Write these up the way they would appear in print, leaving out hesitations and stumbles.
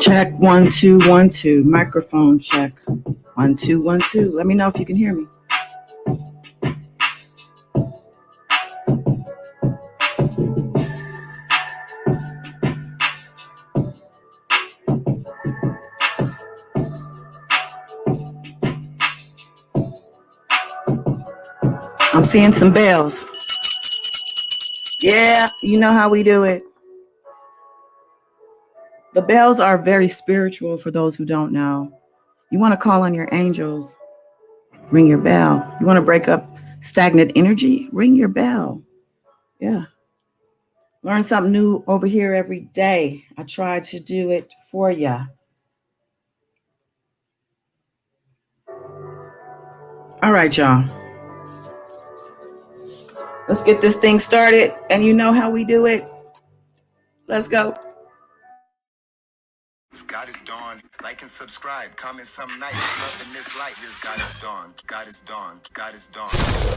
Check 1 2 1 2. Microphone check 1 2 1 2. Let me know if you can hear me. I'm seeing some bells. Yeah, you know how we do it. The bells are very spiritual for those who don't know. You want to call on your angels, ring your bell. You want to break up stagnant energy, ring your bell. Yeah. Learn something new over here every day. I try to do it for you. All right, y'all. Let's get this thing started. And you know how we do it. Let's go. God is dawn. Like and subscribe. Comment something nice. Love in this light. Here's God is dawn. God is dawn. God is dawn.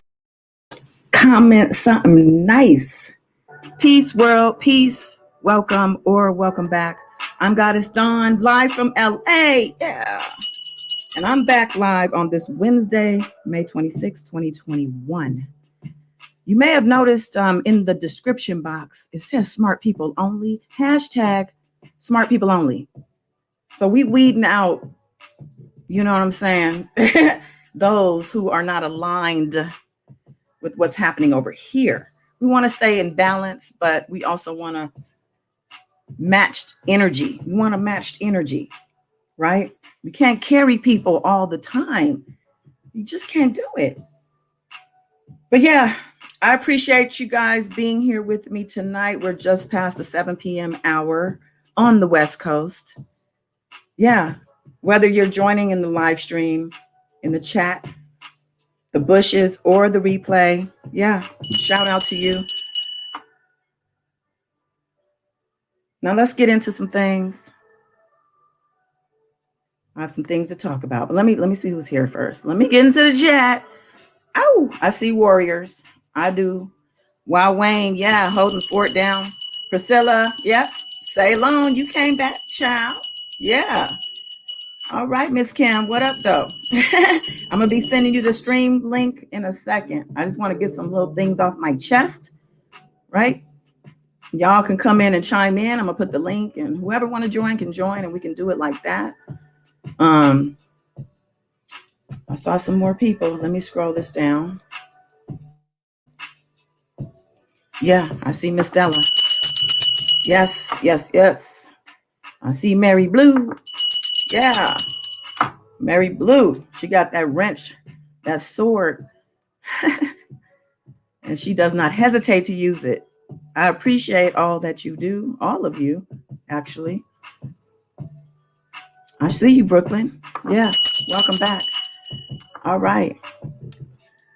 Comment something nice. Peace, world. Peace. Welcome or welcome back. I'm Goddess Dawn, live from LA. Yeah. And I'm back live on this Wednesday, May 26, 2021. You may have noticed in the description box, it says smart people only. Hashtag smart people only. So we weeding out, you know what I'm saying? Those who are not aligned with what's happening over here. We want to stay in balance, but we also want to matched energy. We want a matched energy, right? We can't carry people all the time. You just can't do it. But yeah, I appreciate you guys being here with me tonight. We're just past the 7 p.m. hour on the West Coast. Yeah, whether you're joining in the live stream, in the chat, the bushes, or the replay, yeah, shout out to you. Now let's get into some things. I have some things to talk about, but let me see who's here first. Let me get into the chat. Oh, I see warriors. I do. Wow, Wayne, yeah, holding fort down. Priscilla, yep. Ceylon, you came back, child. Yeah. All right, Miss Kim, what up though? I'm gonna be sending you the stream link in a second. I just want to get some little things off my chest, right? Y'all can come in and chime in. I'm gonna put the link, and whoever want to join can join, and we can do it like that. I saw some more people. Let me scroll this down. Yeah, I see Miss Stella. Yes, yes, yes. I see Mary Blue. Yeah, Mary Blue. She got that wrench, that sword, and she does not hesitate to use it. I appreciate all that you do, all of you, actually. I see you, Brooklyn. Yeah, welcome back. All right.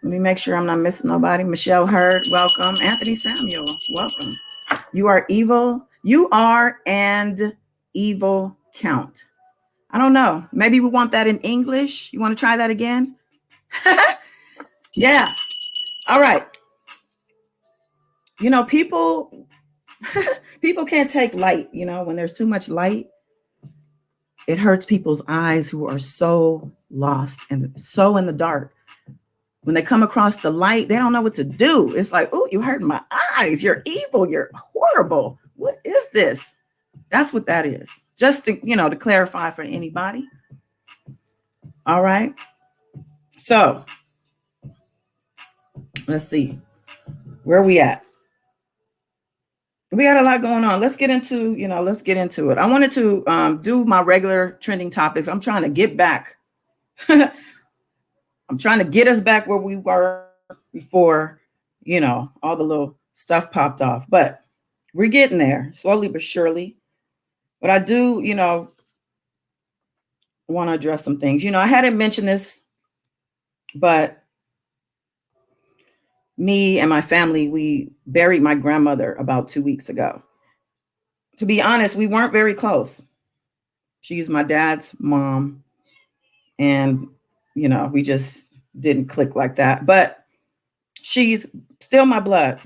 Let me make sure I'm not missing nobody. Michelle Hurd, welcome. Anthony Samuel, welcome. You are evil. You are and evil count. I don't know. Maybe we want that in English. You want to try that again? Yeah. All right. You know, people can't take light. You know, when there's too much light, it hurts people's eyes who are so lost and so in the dark. When they come across the light, they don't know what to do. It's like, oh, you hurt my eyes. You're evil. You're horrible. What is this? That's what that is. Just to, to clarify for anybody. All right. So let's see. Where are we at? We got a lot going on. Let's get into it. I wanted to do my regular trending topics. I'm trying to get back. I'm trying to get us back where we were before, all the little stuff popped off. But we're getting there slowly but surely. But I do, want to address some things. I hadn't mentioned this, but me and my family, we buried my grandmother about 2 weeks ago. To be honest, we weren't very close. She's my dad's mom. And, we just didn't click like that. But she's still my blood,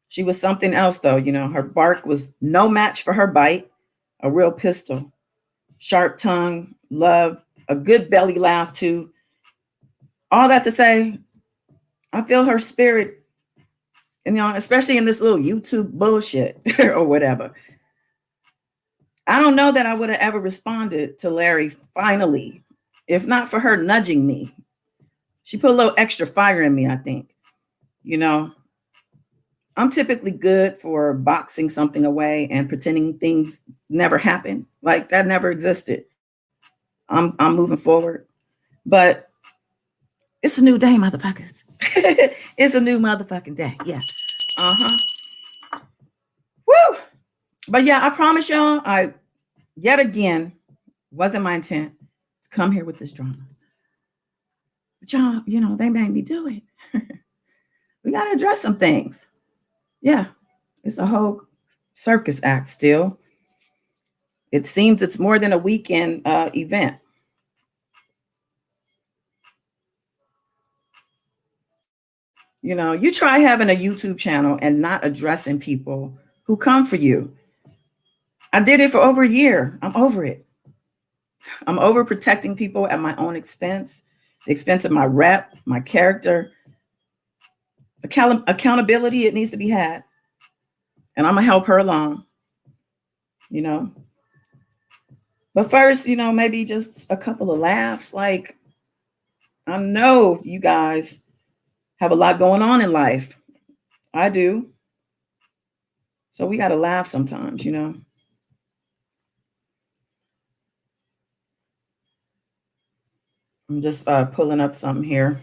She was something else, though. Her bark was no match for her bite, a real pistol, sharp tongue, love, a good belly laugh, too. All that to say, I feel her spirit, especially in this little YouTube bullshit or whatever. I don't know that I would have ever responded to Larry finally, if not for her nudging me. She put a little extra fire in me, I think. I'm typically good for boxing something away and pretending things never happened. Like that never existed. I'm moving forward. But it's a new day, motherfuckers. It's a new motherfucking day. Yeah. Uh-huh. Woo! But yeah, I promise y'all, yet again, wasn't my intent to come here with this drama. But y'all, they made me do it. We got to address some things. Yeah, it's a whole circus act still. It seems it's more than a weekend event. You try having a YouTube channel and not addressing people who come for you. I did it for over a year. I'm over it. I'm over protecting people at my own expense, the expense of my rep, my character. Accountability, it needs to be had. And I'm going to help her along, But first, maybe just a couple of laughs. Like, I know you guys have a lot going on in life. I do. So we got to laugh sometimes, I'm just pulling up something here.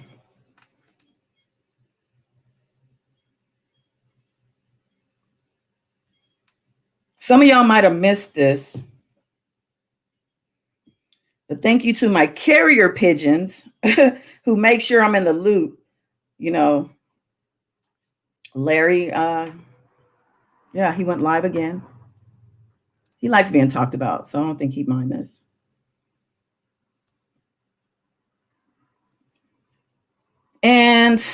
Some of y'all might have missed this. But thank you to my carrier pigeons who make sure I'm in the loop. Larry, he went live again. He likes being talked about, so I don't think he'd mind this. And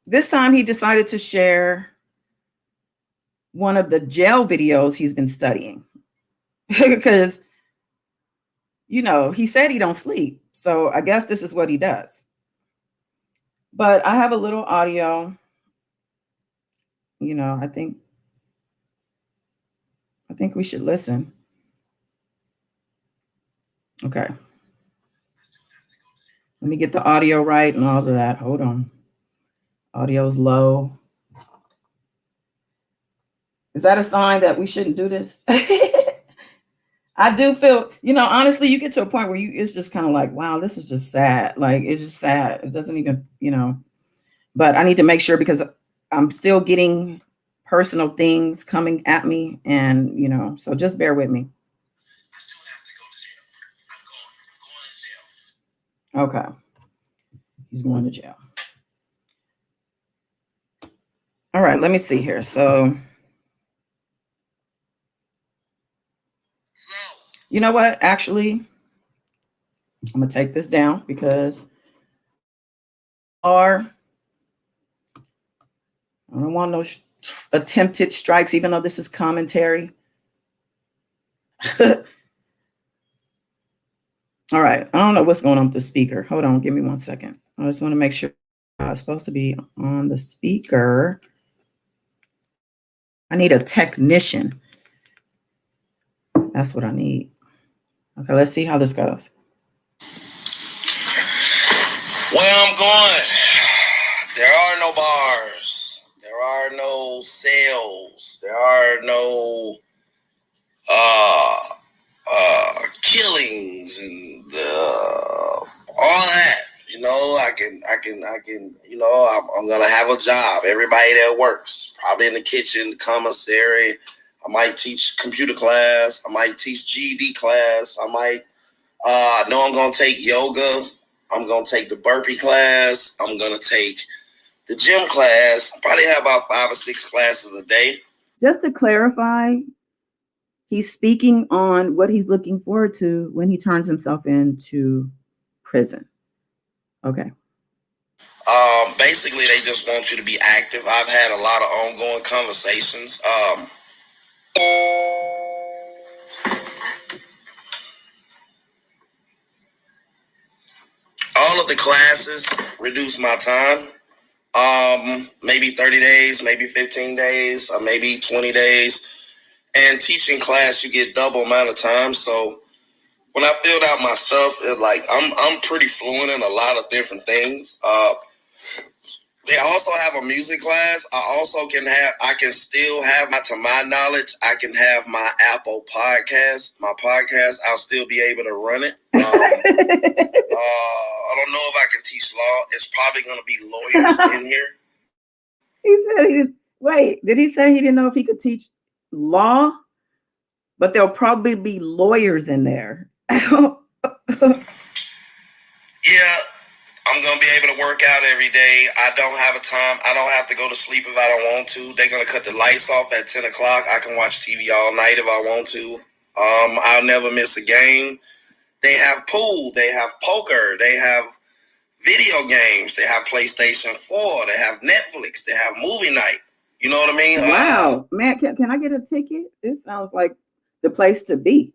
this time he decided to share one of the jail videos he's been studying because He said he don't sleep. So I guess this is what he does. But I have a little audio. I think we should listen. Okay. Let me get the audio right and all of that. Hold on. Audio's low. Is that a sign that we shouldn't do this? I do feel, honestly, you get to a point where it's just kind of like, wow, this is just sad. Like, it's just sad. It doesn't even, but I need to make sure because I'm still getting personal things coming at me. And, so just bear with me. Okay. He's going to jail. All right, let me see here. So, you know what? Actually, I'm going to take this down because I don't want no attempted strikes, even though this is commentary. All right. I don't know what's going on with the speaker. Hold on. Give me 1 second. I just want to make sure it's supposed to be on the speaker. I need a technician. That's what I need. Okay, let's see how this goes. Where I'm going, there are no bars. There are no cells. There are no killings and all that. I'm gonna have a job. Everybody that works, probably in the kitchen, commissary. I might teach computer class. I might teach GED class. I might know I'm gonna take yoga. I'm gonna take the burpee class. I'm gonna take the gym class. I probably have about 5 or 6 classes a day. Just to clarify, he's speaking on what he's looking forward to when he turns himself into prison. Okay. Basically, they just want you to be active. I've had a lot of ongoing conversations. All of the classes reduce my time. Maybe 30 days, maybe 15 days, or maybe 20 days. And teaching class, you get double amount of time. So when I filled out my stuff, I'm pretty fluent in a lot of different things. They also have a music class. I can still have to my knowledge, I can have my Apple podcast. My podcast, I'll still be able to run it. I don't know if I can teach law. It's probably going to be lawyers in here. He said he didn't. Wait, did he say he didn't know if he could teach law? But there'll probably be lawyers in there. Yeah. I'm going to be able to work out every day. I don't have a time. I don't have to go to sleep if I don't want to. They're going to cut the lights off at 10 o'clock. I can watch TV all night if I want to. I'll never miss a game. They have pool. They have poker. They have video games. They have PlayStation 4. They have Netflix. They have movie night. You know what I mean? Wow. Man, can I get a ticket? This sounds like the place to be.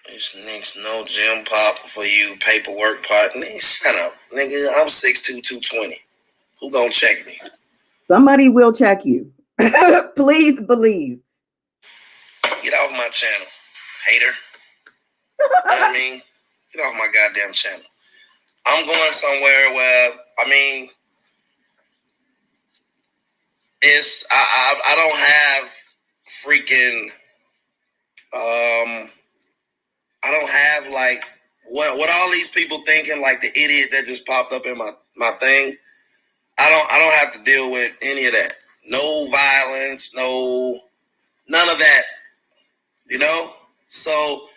This nigga's no gym pop for you, paperwork partner. Shut up, nigga. I'm 6'2", 220. Who gonna check me? Somebody will check you. Please believe. Get off my channel, hater. You know what I mean? Get off my goddamn channel. I'm going somewhere where, I don't have freaking, I don't have like what all these people thinking, like the idiot that just popped up in my thing. I don't have to deal with any of that. No violence, none of that. So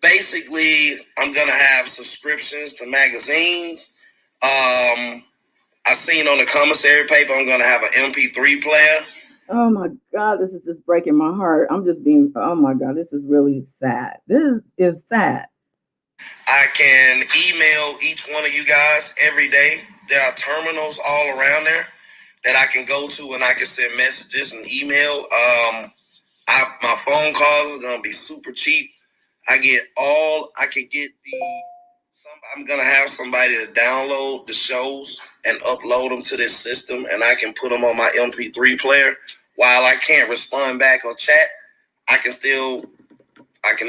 basically, I'm gonna have subscriptions to magazines. I seen on the commissary paper I'm gonna have an MP3 player. Oh my God, this is just breaking my heart. Oh my God, this is really sad. This is sad. I can email each one of you guys every day. There are terminals all around there that I can go to and I can send messages and email. My phone calls are gonna be super cheap. I'm gonna have somebody to download the shows and upload them to this system, and I can put them on my MP3 player. While I can't respond back or chat, I can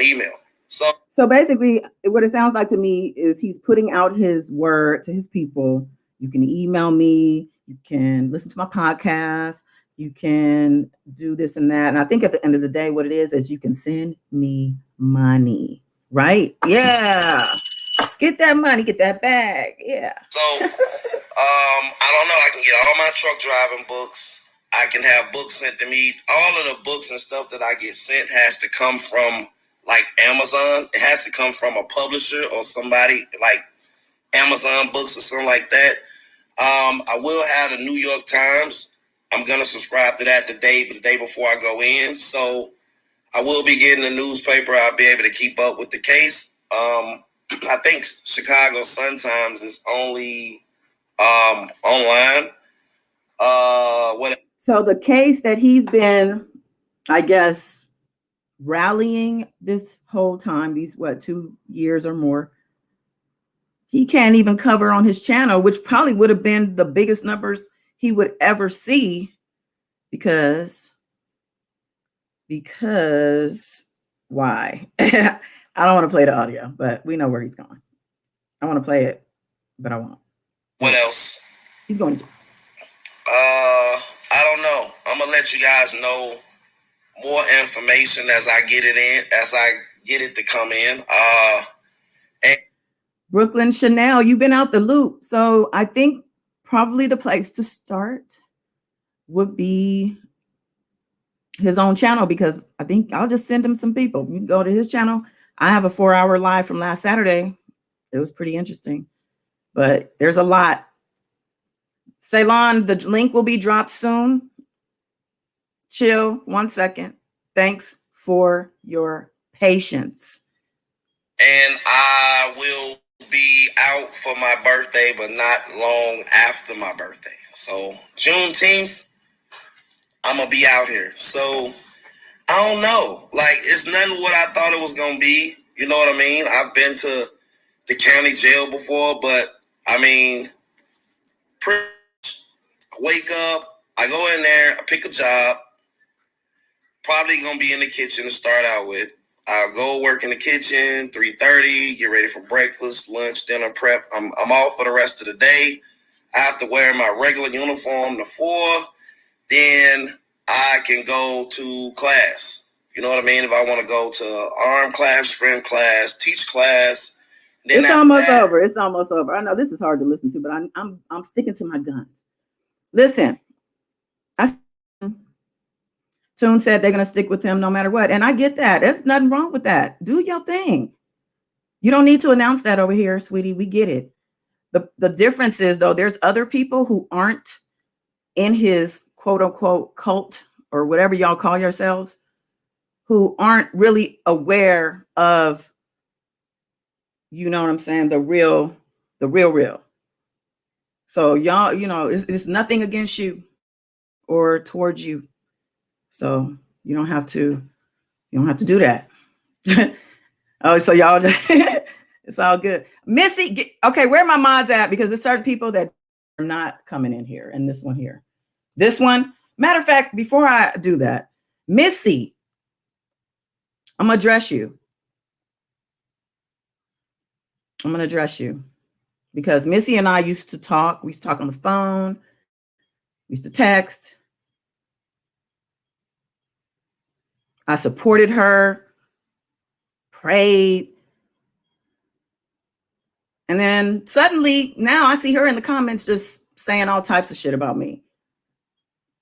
email. So basically, what it sounds like to me is he's putting out his word to his people. You can email me, you can listen to my podcast, you can do this and that. And I think at the end of the day, what it is you can send me money, right? Yeah. Get that money, get that bag. Yeah. So, I don't know. I can get all my truck driving books. I can have books sent to me. All of the books and stuff that I get sent has to come from like Amazon. It has to come from a publisher or somebody like Amazon Books or something like that. I will have the New York Times. I'm gonna subscribe to that the day before I go in. So I will be getting the newspaper. I'll be able to keep up with the case. I think Chicago Sun-Times is only online. So the case that he's been, I guess, rallying this whole time, these 2 years or more, he can't even cover on his channel, which probably would have been the biggest numbers he would ever see, because why? I don't want to play the audio, but we know where he's going. I want to play it, but I won't. What else? He's going to. I don't know. I'm gonna let you guys know more information as I get it to come in. And Brooklyn Chanel, you've been out the loop. So I think probably the place to start would be his own channel, because I think I'll just send him some people. You can go to his channel. I have a 4-hour live from last Saturday. It was pretty interesting, but there's a lot. Ceylon, the link will be dropped soon. Chill 1 second. Thanks for your patience. And I will be out for my birthday, but not long after my birthday. So Juneteenth, I'm gonna be out here. So I don't know. Like, it's nothing what I thought it was gonna be. You know what I mean? I've been to the county jail before, but I mean, I wake up, I go in there, I pick a job. Probably gonna be in the kitchen to start out with. I'll go work in the kitchen, 3:30, get ready for breakfast, lunch, dinner prep. I'm off for the rest of the day. I have to wear my regular uniform to 4. Then I can go to class. You know what I mean? If I want to go to arm class, strength class, teach class. Then it's almost over. It's almost over. I know this is hard to listen to, but I'm sticking to my guns. Listen, Tune said they're going to stick with him no matter what. And I get that. There's nothing wrong with that. Do your thing. You don't need to announce that over here, sweetie. We get it. The difference is, though, there's other people who aren't in his quote unquote cult or whatever y'all call yourselves, who aren't really aware of, you know what I'm saying, the real. So y'all, you know, it's nothing against you or towards you. So you don't have to do that. Oh, so y'all just it's all good. Missy, okay, where are my mods at? Because there's certain people that are not coming in here. And this one here. This one, matter of fact, before I do that, Missy, I'm gonna address you. Because Missy and I used to talk. We used to talk on the phone. We used to text. I supported her, prayed. And then suddenly now I see her in the comments just saying all types of shit about me.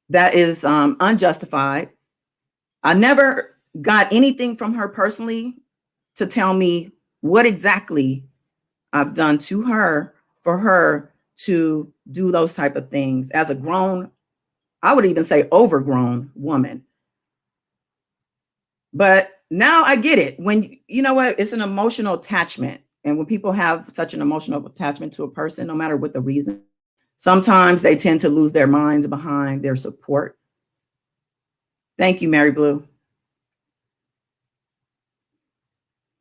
That is unjustified. I never got anything from her personally to tell me what exactly I've done to her for her to do those type of things as a grown, I would even say overgrown woman. But now I get it. When, you know what, it's an emotional attachment. And when people have such an emotional attachment to a person, no matter what the reason, sometimes they tend to lose their minds behind their support. Thank you, Mary Blue.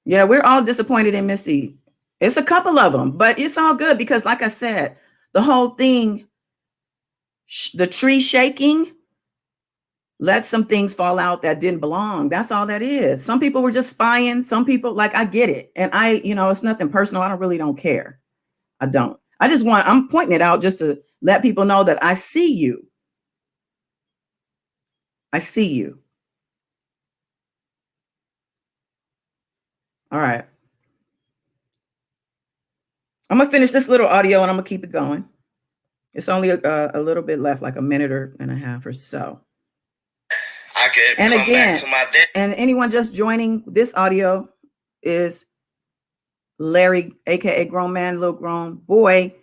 Yeah, we're all disappointed in Missy. It's a couple of them, but it's all good because, like I said, the whole thing, the tree shaking, let some things fall out that didn't belong. That's all that is. Some people were just spying. Some people, like, I get it. And it's nothing personal. I don't care. I don't. I'm pointing it out just to let people know that I see you. I see you. All right. I'm going to finish this little audio and I'm going to keep it going. It's only a little bit left, like a minute and a half or so. I could and come again, back to my desk. And anyone just joining, this audio is Larry, aka Grown Man, Little Grown Boy.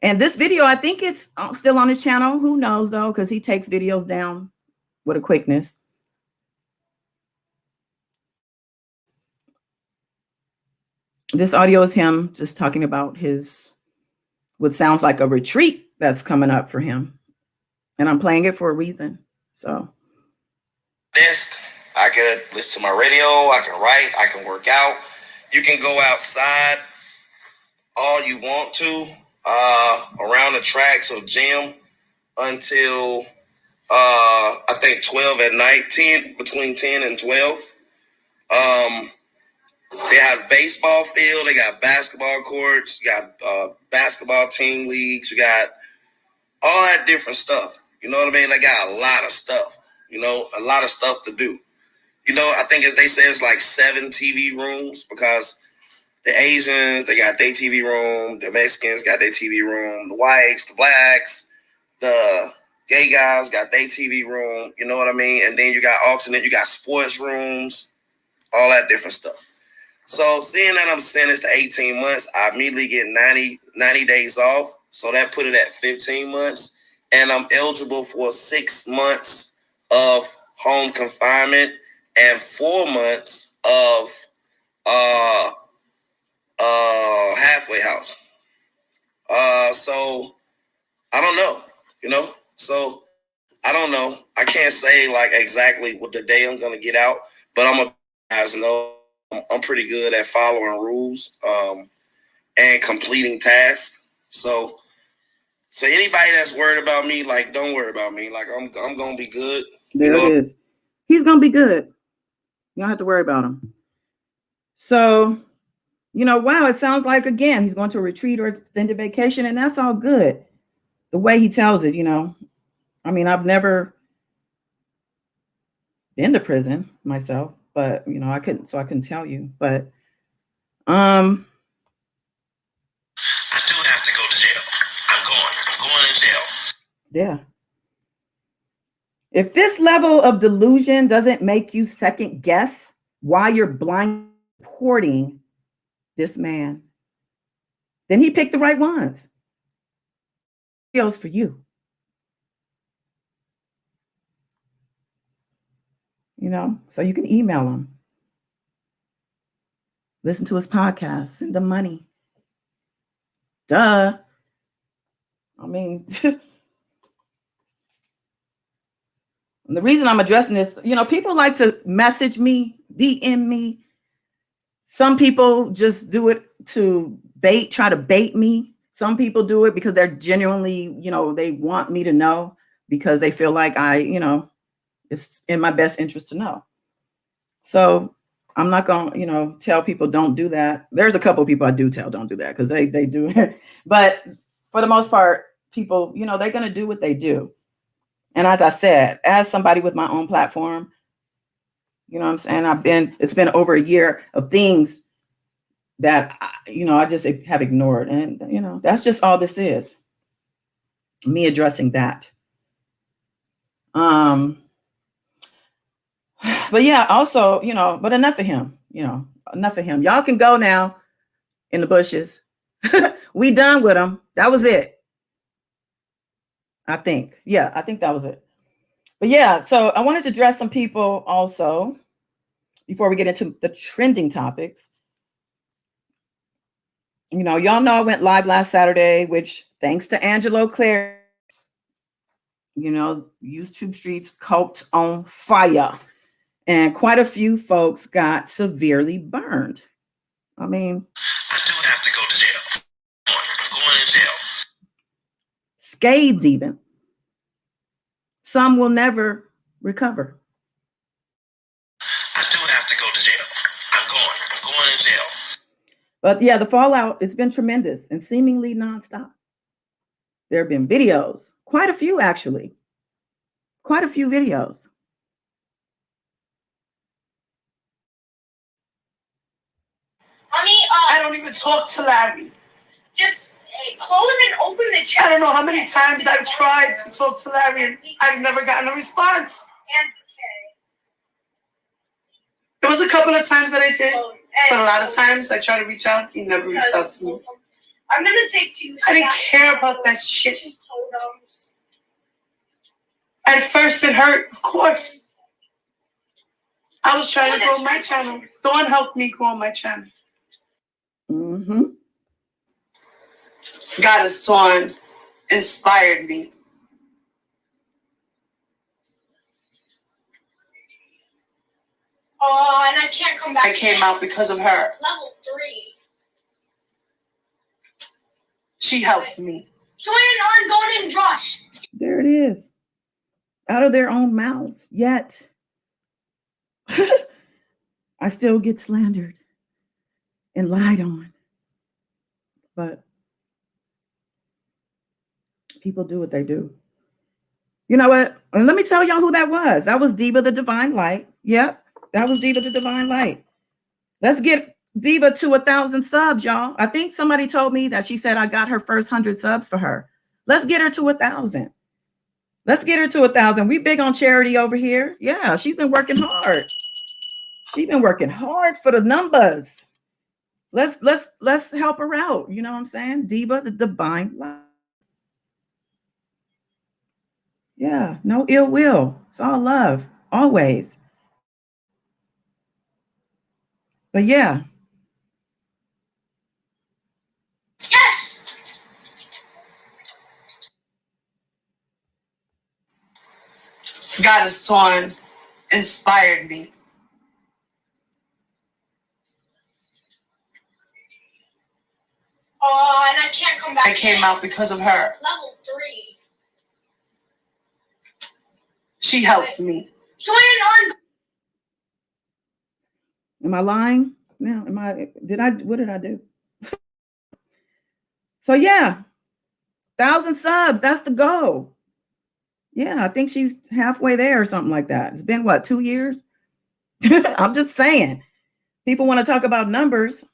And this video, I think it's still on his channel. Who knows though, because he takes videos down with a quickness. This audio is him just talking about what sounds like a retreat that's coming up for him. And I'm playing it for a reason. So. Desk, I could listen to my radio, I can write, I can work out. You can go outside all you want to, around the tracks or gym until I think 12 at night, between 10 and 12. They have baseball field, they got basketball courts, you got basketball team leagues, you got all that different stuff. You know what I mean? They got a lot of stuff, a lot of stuff to do. I think they say it's like 7 TV rooms because the Asians, they got their TV room, the Mexicans got their TV room, the whites, the blacks, the gay guys got their TV room, you know what I mean? And then you got you got sports rooms, all that different stuff. So seeing that I'm sentenced to 18 months, I immediately get 90 days off. So that put it at 15 months. And I'm eligible for 6 months of home confinement and 4 months of halfway house. So I don't know, So I don't know. I can't say like exactly what the day I'm gonna get out, but I'm a guys know I'm pretty good at following rules and completing tasks. So anybody that's worried about me, like, don't worry about me. Like, I'm gonna be good. There it is. He's gonna be good. You don't have to worry about him. So, wow, it sounds like, again, he's going to a retreat or extended vacation, and that's all good. The way he tells it, I mean, I've never been to prison myself, but I couldn't tell you. But I do have to go to jail. I'm going to jail. Yeah. If this level of delusion doesn't make you second guess why you're blind supporting this man, then he picked the right ones. Videos for you. So you can email him. Listen to his podcast, send them money. Duh. I mean, the reason I'm addressing this, people like to message me, DM me. Some people just do it to try to bait me. Some people do it because they're genuinely, they want me to know because they feel like it's in my best interest to know. So I'm not going to, tell people don't do that. There's a couple of people I do tell don't do that because they do it. But for the most part, people, they're going to do what they do. And as I said, as somebody with my own platform, what I'm saying? It's been over a year of things that, I just have ignored. And, that's just all this is. Me addressing that. But yeah, also, but enough of him, enough of him. Y'all can go now in the bushes. We done with him. That was it. I think. Yeah, I think that was it. But yeah, so I wanted to address some people also before we get into the trending topics. Y'all know I went live last Saturday, which thanks to Angelo Claire, YouTube streets cult on fire. And quite a few folks got severely burned. I mean, I do have to go to jail. I'm going to jail. Scathed even. Some will never recover. I do have to go to jail. I'm going to jail. But yeah, the fallout, it's been tremendous and seemingly nonstop. There have been videos, quite a few actually, quite a few videos. I don't even talk to Larry. Just close and open the chat. I don't know how many times I've tried to talk to Larry and I've never gotten a response. There was a couple of times that I did, but a lot of times I try to reach out, he never reached out to me. I'm gonna take two. I didn't care about that shit. At first it hurt, of course. I was trying to grow my channel. Dawn helped me grow my channel. Mm-hmm. Goddess Dawn inspired me. Oh, and I can't come back. I came out because of her. Level 3. She helped me. Join an ongoing rush. There it is. Out of their own mouths. Yet, I still get slandered and lied on. But people do what they do. You know what? And let me tell y'all who that was. That was Diva the Divine Light. Yep, that was Diva the Divine Light. Let's get Diva to 1,000 subs, y'all. I think somebody told me that she said I got her first 100 subs for her. Let's get her to 1,000. Let's get her to 1,000. We big on charity over here. Yeah, she's been working hard. She's been working hard for the numbers. Let's help her out. You know what I'm saying? Diva the Divine Light. Yeah, no ill will. It's all love, always. But yeah. Yes! Goddess Dawn inspired me. Oh, and I can't come back. I came out because of her. Level 3. She helped me. Join an on. Am I lying? Now, what did I do? So yeah, 1,000 subs, that's the goal. Yeah, I think she's halfway there or something like that. It's been what, 2 years? I'm just saying. People want to talk about numbers.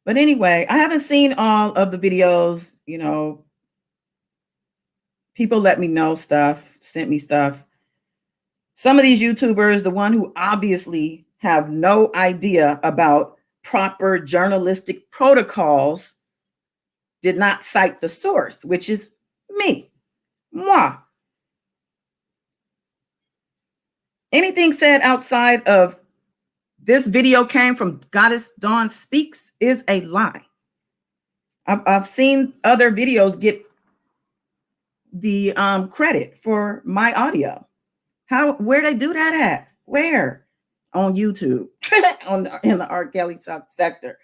But anyway, I haven't seen all of the videos, you know. People let me know stuff, sent me stuff. Some of these YouTubers, the one who obviously have no idea about proper journalistic protocols, did not cite the source, which is me, moi. Anything said outside of this video came from Goddess Dawn Speaks is a lie. I've seen other videos get the credit for my audio. Where they do that at? Where? On YouTube, in the R. Kelly sector.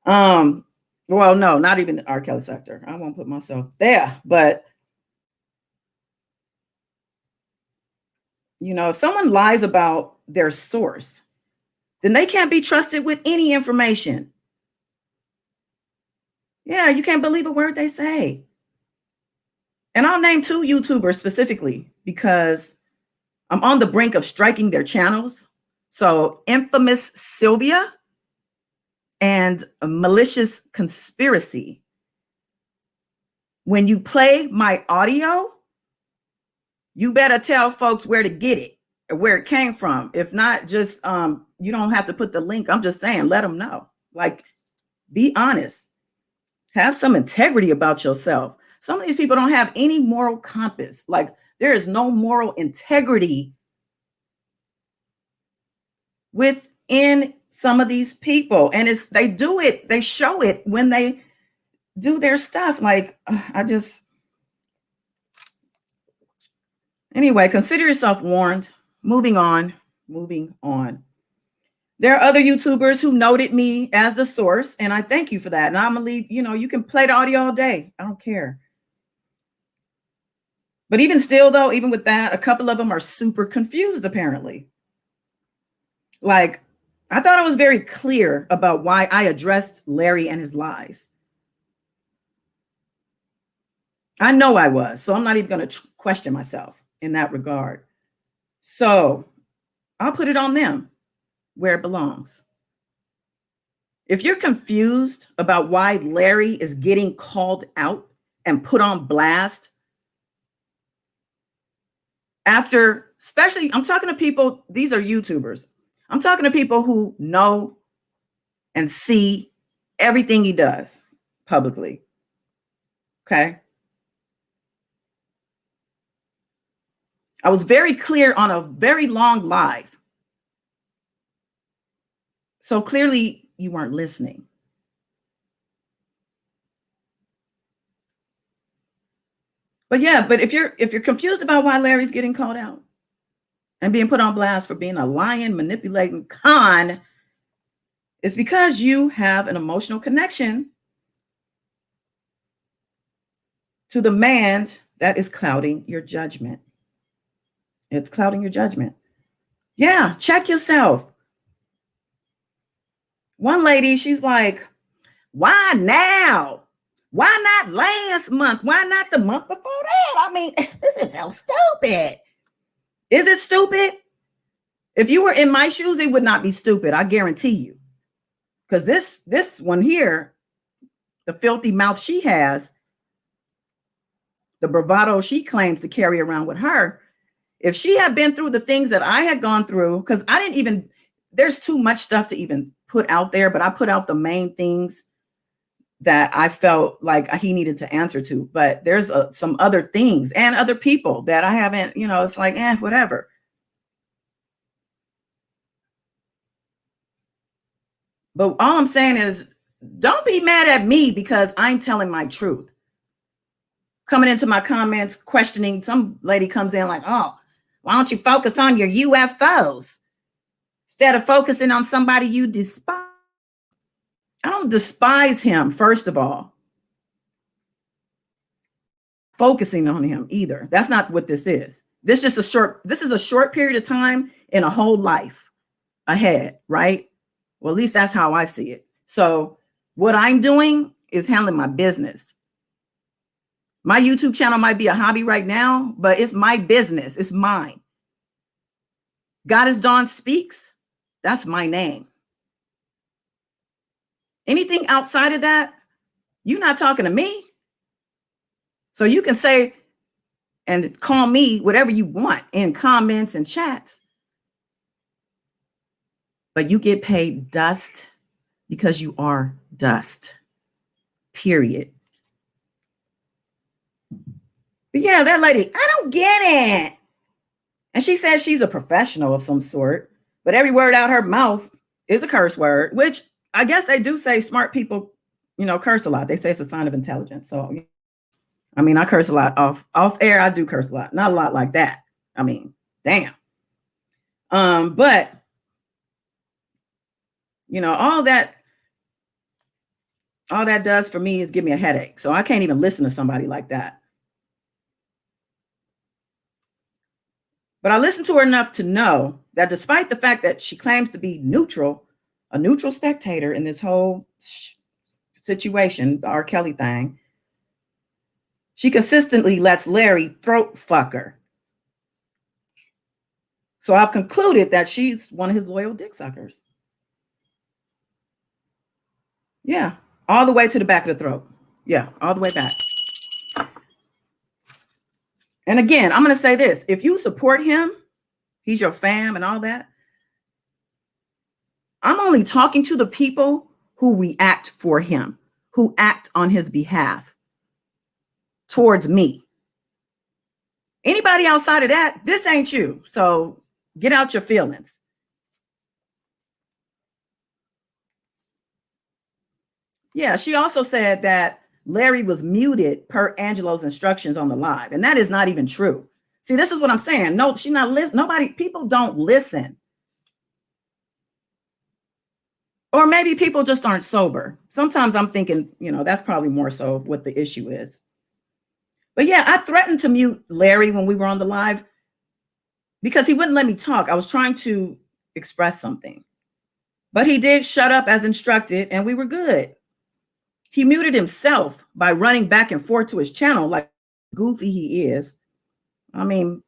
Well, no, not even the R. Kelly sector. I won't put myself there, but you know, if someone lies about their source, then they can't be trusted with any information. Yeah, you can't believe a word they say. And I'll name 2 YouTubers specifically because I'm on the brink of striking their channels. So Infamous Sylvia and Malicious Conspiracy. When you play my audio, you better tell folks where to get it or where it came from. If not, just you don't have to put the link. I'm just saying, let them know. Like, be honest. Have some integrity about yourself. Some of these people don't have any moral compass. Like, there is no moral integrity within some of these people. And they do it, they show it when they do their stuff. Like, Anyway, consider yourself warned. Moving on. There are other YouTubers who noted me as the source, and I thank you for that. And I'm gonna leave, you can play the audio all day. I don't care. But even still, though, even with that, a couple of them are super confused, apparently. Like, I thought I was very clear about why I addressed Larry and his lies. I know I was, so I'm not even going to question myself in that regard. So I'll put it on them where it belongs. If you're confused about why Larry is getting called out and put on blast, after, especially, I'm talking to people, these are YouTubers. I'm talking to people who know and see everything he does publicly. Okay. I was very clear on a very long live. So clearly you weren't listening. But yeah, but if you're confused about why Larry's getting called out and being put on blast for being a lying, manipulating con, it's because you have an emotional connection to the man that is clouding your judgment. It's clouding your judgment. Yeah, check yourself. One lady, she's like, why now? Why not last month? Why not the month before that? I mean, this is so stupid. Is it stupid? If you were in my shoes, it would not be stupid. I guarantee you. Because this one here, the filthy mouth she has, the bravado she claims to carry around with her, if she had been through the things that I had gone through, because I didn't even, there's too much stuff to even put out there, but I put out the main things that I felt like he needed to answer to. But there's some other things and other people that I haven't, it's like, whatever. But all I'm saying is, don't be mad at me because I'm telling my truth. Coming into my comments, questioning, some lady comes in like, oh, why don't you focus on your UFOs instead of focusing on somebody you despise? I don't despise him, first of all. Focusing on him either. That's not what this is. This is a short period of time in a whole life ahead, right? Well, at least that's how I see it. So what I'm doing is handling my business. My YouTube channel might be a hobby right now, but it's my business. It's mine. Goddess Dawn Speaks. That's my name. Anything outside of that, you're not talking to me. So you can say and call me whatever you want in comments and chats. But you get paid dust because you are dust. Period. But yeah, that lady, I don't get it. And she says she's a professional of some sort, but every word out her mouth is a curse word, which I guess they do say smart people, curse a lot. They say it's a sign of intelligence. So, I mean, I curse a lot off air. I do curse a lot, not a lot like that. I mean, damn. But all that does for me is give me a headache. So I can't even listen to somebody like that. But I listened to her enough to know that despite the fact that she claims to be neutral, a neutral spectator in this whole situation, the R. Kelly thing, she consistently lets Larry throat fuck her. So I've concluded that she's one of his loyal dick suckers. Yeah, all the way to the back of the throat. Yeah, all the way back. And again, I'm going to say this. If you support him, he's your fam and all that, I'm only talking to the people who react for him, who act on his behalf towards me. Anybody outside of that, this ain't you. So get out your feelings. Yeah, she also said that Larry was muted per Angelo's instructions on the live. And that is not even true. See, this is what I'm saying. No, she's not listening. People don't listen. Or maybe people just aren't sober. Sometimes I'm thinking, that's probably more so what the issue is. But yeah, I threatened to mute Larry when we were on the live because he wouldn't let me talk. I was trying to express something. But he did shut up as instructed, and we were good. He muted himself by running back and forth to his channel like goofy he is. I mean,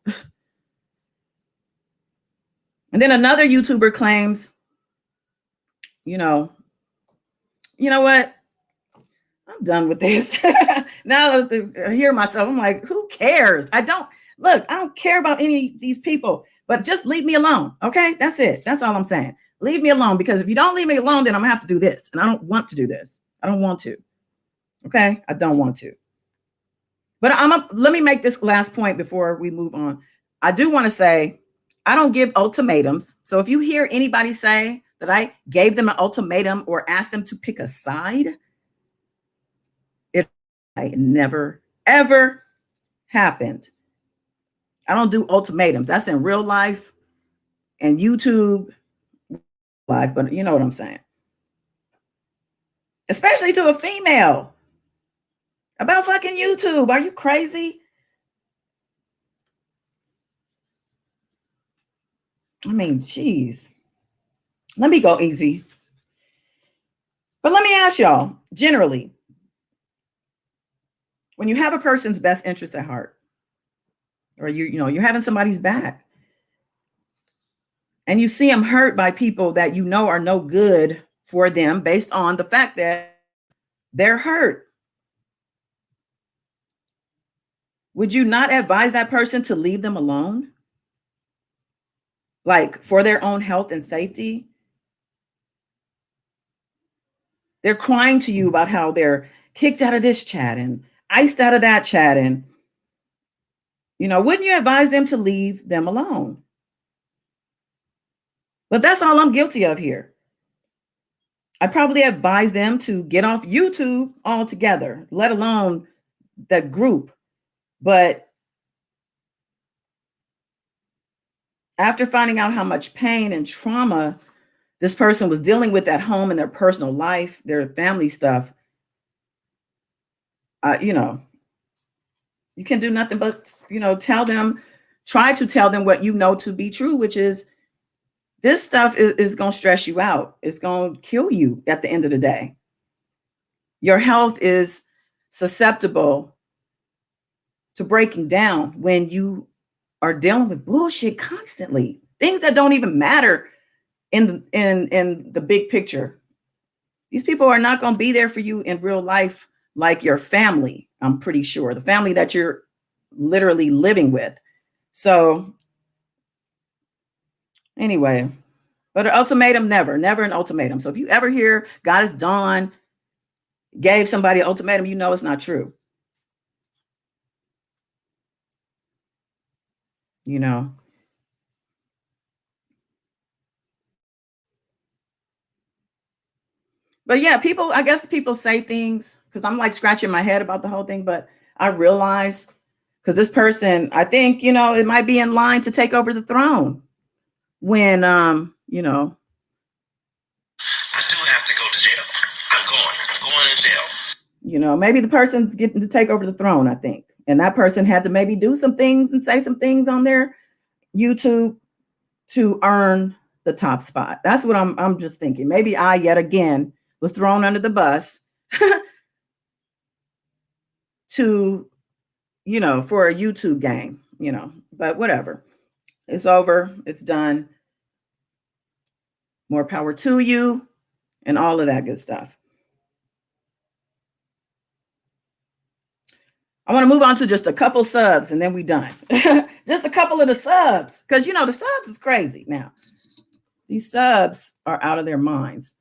and then another YouTuber claims, you know what? I'm done with this. Now that I hear myself, I'm like, who cares? I don't care about any of these people, but just leave me alone. Okay. That's it. That's all I'm saying. Leave me alone, because if you don't leave me alone, then I'm gonna have to do this. And I don't want to do this. I don't want to. Okay. I don't want to. But let me make this last point before we move on. I do want to say, I don't give ultimatums. So if you hear anybody say that I gave them an ultimatum or asked them to pick a side, it never, ever happened. I don't do ultimatums. That's in real life and YouTube life, but you know what I'm saying. Especially to a female about fucking YouTube. Are you crazy? I mean, geez. Let me go easy. But let me ask y'all, generally, when you have a person's best interest at heart, or you're having somebody's back, and you see them hurt by people that you know are no good for them based on the fact that they're hurt, would you not advise that person to leave them alone? Like, for their own health and safety? They're crying to you about how they're kicked out of this chat and iced out of that chat. And, wouldn't you advise them to leave them alone? But that's all I'm guilty of here. I probably advise them to get off YouTube altogether, let alone that group. But after finding out how much pain and trauma this person was dealing with at home in their personal life, their family stuff, you can do nothing but, try to tell them what you know to be true, which is this stuff is going to stress you out. It's going to kill you at the end of the day. Your health is susceptible to breaking down when you are dealing with bullshit constantly. Things that don't even matter in the big picture. These people are not going to be there for you in real life like your family, I'm pretty sure. The family that you're literally living with. So anyway, but an ultimatum, never an ultimatum. So if you ever hear Goddess Dawn gave somebody an ultimatum, it's not true. But yeah, I guess people say things because I'm like scratching my head about the whole thing, but I realize because this person, I think, it might be in line to take over the throne when, I do have to go to jail. I'm going to jail. Maybe the person's getting to take over the throne, I think. And that person had to maybe do some things and say some things on their YouTube to earn the top spot. That's what I'm just thinking. Maybe I, yet again, was thrown under the bus to, for a YouTube game, but whatever. It's over. It's done. More power to you and all of that good stuff. I want to move on to just a couple subs and then we're done. Just a couple of the subs. Because, the subs is crazy now. These subs are out of their minds.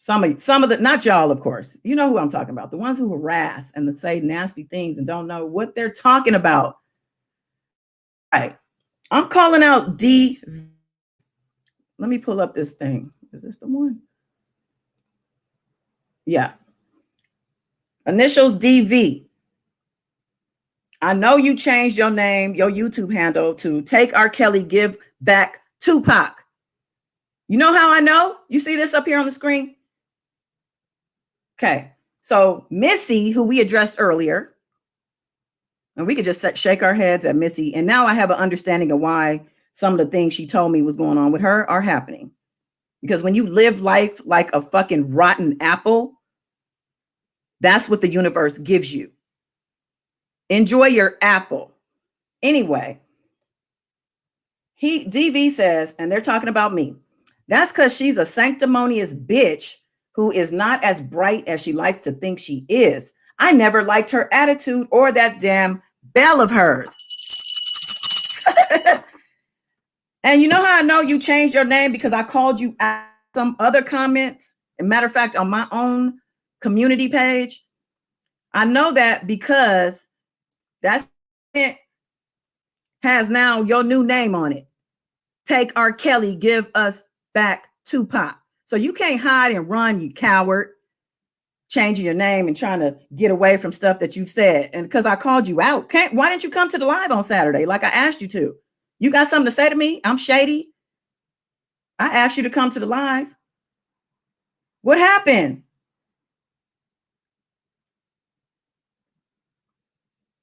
Some of the, not y'all, of course. You know who I'm talking about. The ones who harass and say nasty things and don't know what they're talking about. All right. I'm calling out D. Let me pull up this thing. Is this the one? Yeah. Initials DV. I know you changed your name, your YouTube handle to Take R. Kelly, Give Back Tupac. You know how I know? You see this up here on the screen? Okay. So Missy, who we addressed earlier, and we could just shake our heads at Missy. And now I have an understanding of why some of the things she told me was going on with her are happening. Because when you live life like a fucking rotten apple, that's what the universe gives you. Enjoy your apple. Anyway, DV says, and they're talking about me. That's because she's a sanctimonious bitch who is not as bright as she likes to think she is. I never liked her attitude or that damn bell of hers. And you know how I know you changed your name? Because I called you out some other comments. As a matter of fact, on my own community page, I know that because that has now your new name on it. Take R. Kelly, Give Us Back Tupac. So you can't hide and run, you coward, changing your name and trying to get away from stuff that you've said. And because I called you out, why didn't you come to the live on Saturday like I asked you to? You got something to say to me? I'm shady. I asked you to come to the live. What happened?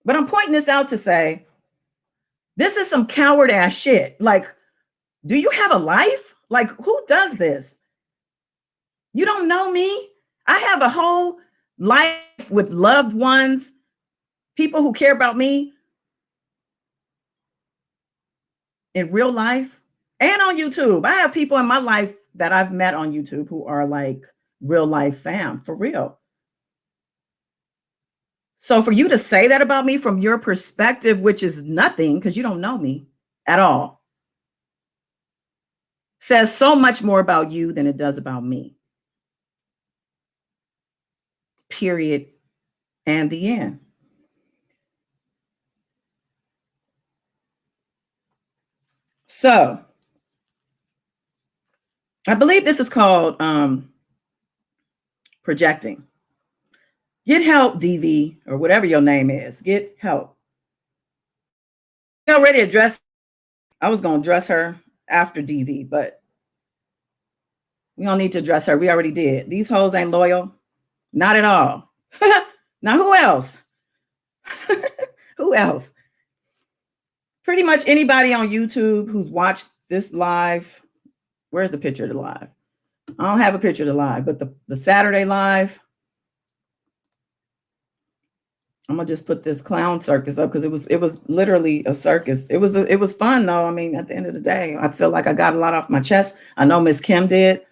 But I'm pointing this out to say, this is some coward ass shit. Like, do you have a life? Like, who does this? You don't know me. I have a whole life with loved ones, people who care about me in real life and on YouTube. I have people in my life that I've met on YouTube who are like real life fam, for real. So for you to say that about me from your perspective, which is nothing because you don't know me at all, says so much more about you than it does about me. Period. And the end. So I believe this is called projecting. Get help, DV, or whatever your name is. Get help. We already addressed. I was going to address her after DV, but we don't need to address her. We already did. These hoes ain't loyal. Not at all. Now, who else? Who else? Pretty much anybody on YouTube who's watched this live. Where's the picture of the live? I don't have a picture of the live, but the Saturday live. I'm gonna just put this clown circus up because it was literally a circus. It was fun though. I mean, at the end of the day, I feel like I got a lot off my chest. I know Miss Kim did,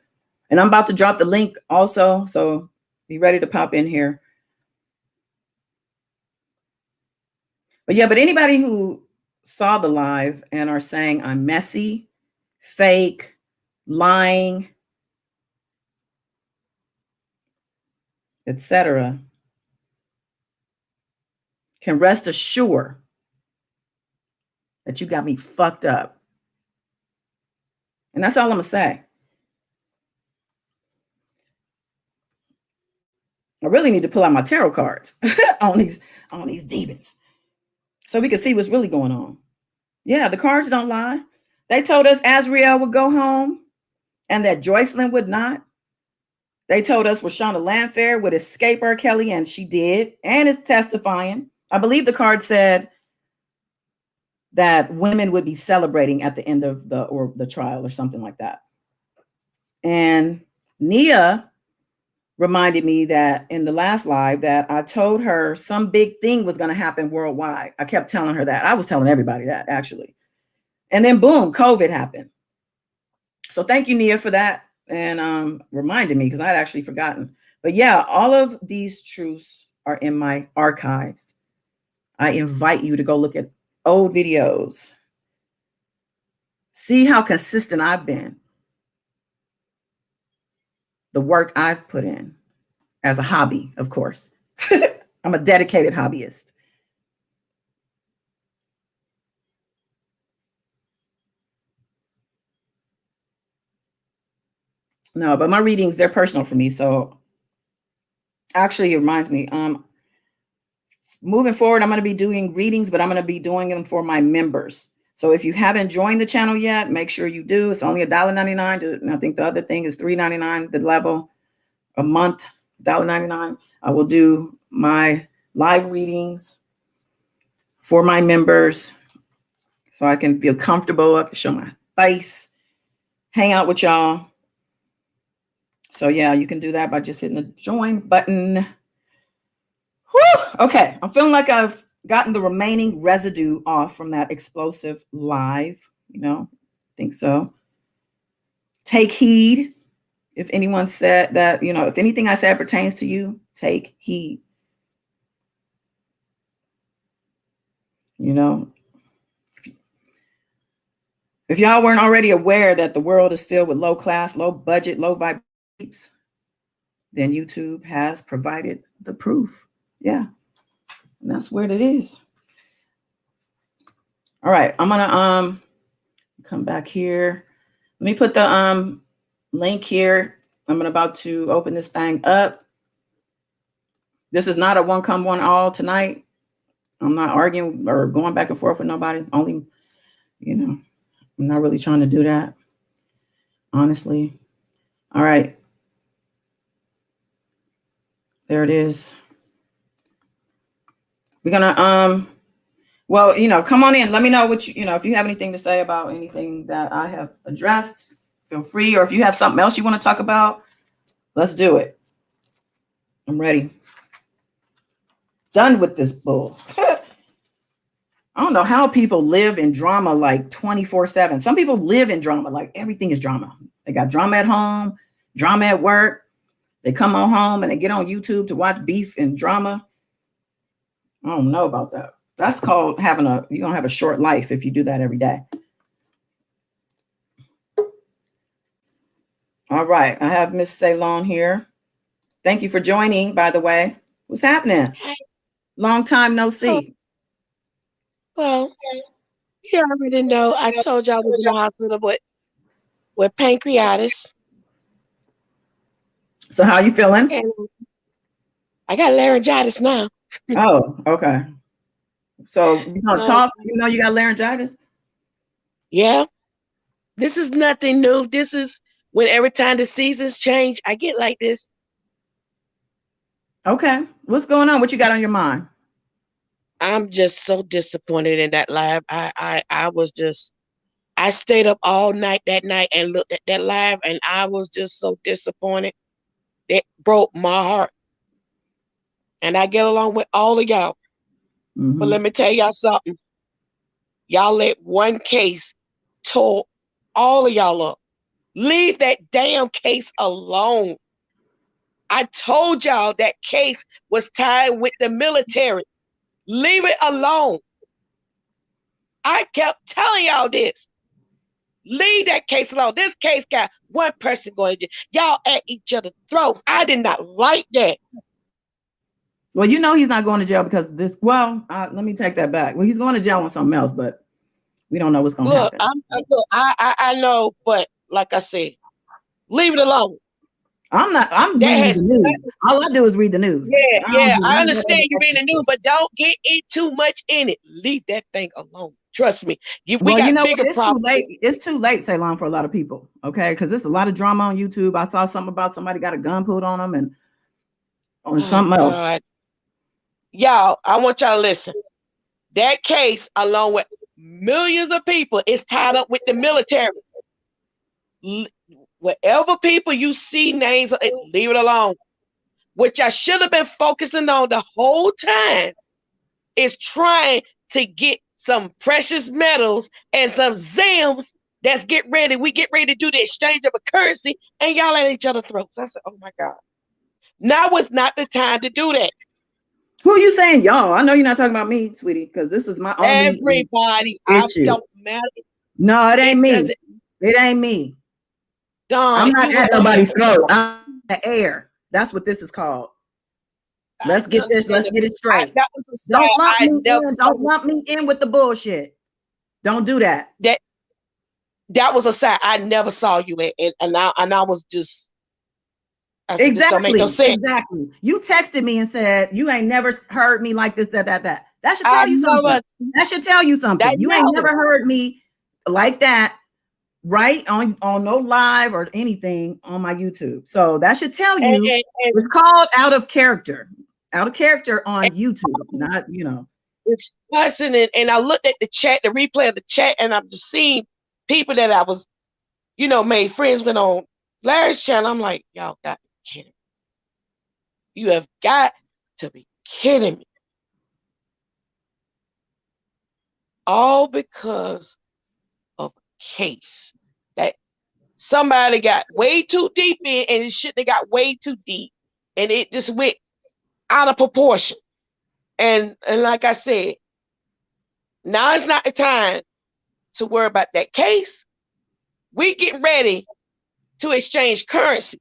and I'm about to drop the link also, so be ready to pop in here. But yeah, but anybody who saw the live and are saying I'm messy, fake, lying, etc., can rest assured that you got me fucked up. And that's all I'm gonna say. I really need to pull out my tarot cards on these demons so we can see what's really going on. Yeah, the cards don't lie. They told us Azriel would go home and that Joycelyn would not. They told us Rashonda Landfair would escape R. Kelly, and she did, and is testifying. I believe the card said that women would be celebrating at the end of the trial or something like that. And Nia reminded me that in the last live that I told her some big thing was going to happen worldwide. I kept telling her that. I was telling everybody that, actually. And then boom, COVID happened. So thank you, Nia, for that. And reminded me because I had actually forgotten. But yeah, all of these truths are in my archives. I invite you to go look at old videos. See how consistent I've been. The work I've put in as a hobby, of course. I'm a dedicated hobbyist. No, but my readings, they're personal for me. So actually, it reminds me, moving forward, I'm going to be doing readings, but I'm going to be doing them for my members. So if you haven't joined the channel yet, make sure you do. It's only $1.99. And I think the other thing is $3.99, the level a month, $1.99. I will do my live readings for my members so I can feel comfortable. I can show my face, hang out with y'all. So yeah, you can do that by just hitting the join button. Whew, okay, I'm feeling like I've gotten the remaining residue off from that explosive live. I think so. Take heed. If anyone said that, if anything I said pertains to you, take heed. If y'all weren't already aware that the world is filled with low class, low budget, low vibrations, then YouTube has provided the proof. Yeah. And that's where it is. All right. I'm going to come back here. Let me put the link here. I'm about to open this thing up. This is not a one come one all tonight. I'm not arguing or going back and forth with nobody. Only, I'm not really trying to do that, honestly. All right. There it is. We're gonna well, come on in. Let me know what if you have anything to say about anything that I have addressed, feel free. Or if you have something else you want to talk about, let's do it. I'm ready. Done with this bull. I don't know how people live in drama like 24/7. Some people live in drama, like everything is drama. They got drama at home, drama at work. They come on home and they get on YouTube to watch beef and drama. I don't know about that. That's called you're going to have a short life if you do that every day. All right. I have Miss Ceylon here. Thank you for joining, by the way. What's happening? Long time no see. Well, you already know. I told you I was in the hospital with pancreatitis. So how are you feeling? And I got laryngitis now. Oh, okay. So you don't talk, you got laryngitis? Yeah. This is nothing new. This is when every time the seasons change, I get like this. Okay. What's going on? What you got on your mind? I'm just so disappointed in that live. I stayed up all night that night and looked at that live, and I was just so disappointed. It broke my heart. And I get along with all of y'all. Mm-hmm. But let me tell y'all something. Y'all let one case tore all of y'all up. Leave that damn case alone. I told y'all that case was tied with the military. Leave it alone. I kept telling y'all this. Leave that case alone. This case got one person going to jail. Y'all at each other's throats. I did not like that. Well, he's not going to jail because this. Well, let me take that back. Well, he's going to jail on something else, but we don't know what's going to happen. I know, but like I said, leave it alone. I'm reading the news. All I do is read the news. Yeah, I understand you reading the news, but don't get too much in it. Leave that thing alone. Trust me. We got bigger problems. It's too late, Ceylon, for a lot of people. Okay, because there's a lot of drama on YouTube. I saw something about somebody got a gun pulled on them and on something else. God. Y'all, I want y'all to listen. That case, along with millions of people, is tied up with the military. Whatever people you see names, leave it alone. Which I should have been focusing on the whole time is trying to get some precious metals and some ZIMs. We get ready to do the exchange of a currency, and y'all at each other's throats. I said, oh my God. Now was not the time to do that. Who are you saying, y'all? I know you're not talking about me, sweetie, because this is my only everybody. Issue. I don't matter. No, it ain't me. It ain't me. Dawn, I'm not at nobody's throat. I'm in the air. That's what this is called. Let's get this. Let's get it straight. Don't lump me in with the bullshit. Don't do that. That was a side I never saw you in, and I was just. I said, this don't make no sense. Exactly. You texted me and said, you ain't never heard me like this, that. That should tell you something. That should tell you something. You ain't never heard me like that, right? On no live or anything on my YouTube. So that should tell you it's called out of character. Out of character on YouTube, not, It's fascinating. And I looked at the chat, the replay of the chat, and I'm just seeing people that I was, made friends with on Larry's channel. I'm like, y'all got to be kidding me. You have got to be kidding me. All because of a case that somebody got way too deep in, and it shouldn't have got way too deep. And it just went out of proportion. And like I said, now is not the time to worry about that case. We get ready to exchange currencies.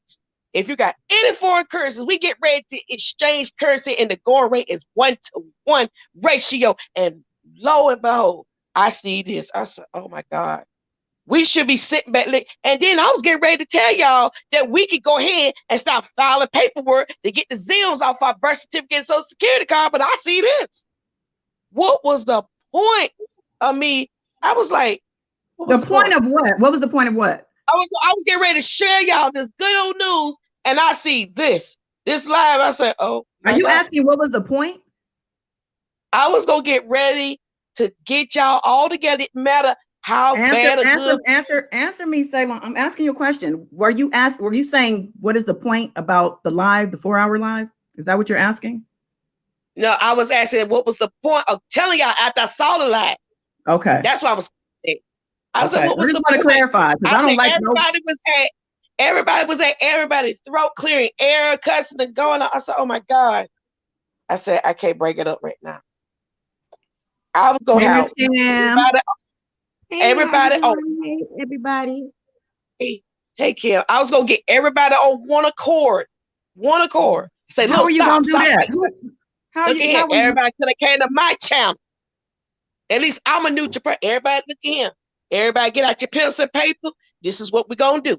If you got any foreign currencies, we get ready to exchange currency, and the going rate is 1-to-1 ratio. And lo and behold, I see this. I said, oh my God, we should be sitting back. And then I was getting ready to tell y'all that we could go ahead and start filing paperwork to get the Zills off our birth certificate and social security card. But I see this. What was the point of me? I was like, the point of what? What was the point of what? I was getting ready to share y'all this good old news, and I see this live. I said, oh, are you asking what was the point? I was gonna get ready to get y'all all together. It matter how bad or good. Answer me, Ceylon. I'm asking you a question. Were you saying what is the point about the 4-hour live? Is that what you're asking? No, I was asking what was the point of telling y'all after I saw the live. Okay. That's what I was saying. I was like, what was the point? I just want to clarify, because I don't like everybody was at everybody throat clearing, air cussing and going on. I said, oh my God. I said, I can't break it up right now. I was going to have everybody. Hey, Kim. I was going to get everybody on one accord. Say, how are you going to do that? Everybody could have came to my channel. At least I'm a neutral person. Everybody look at him. Everybody get out your pencil and paper. This is what we're going to do.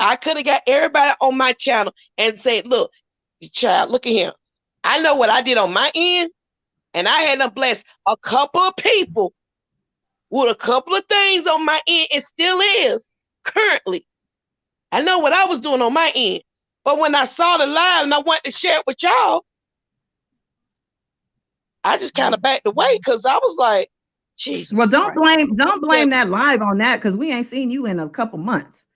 I could have got everybody on my channel and said, look, child, look at him. I know what I did on my end, and I had to bless a couple of people with a couple of things on my end. It still is currently. I know what I was doing on my end. But when I saw the live and I wanted to share it with y'all, I just kind of backed away because I was like, Jesus. Well, don't blame that live on that, because we ain't seen you in a couple months.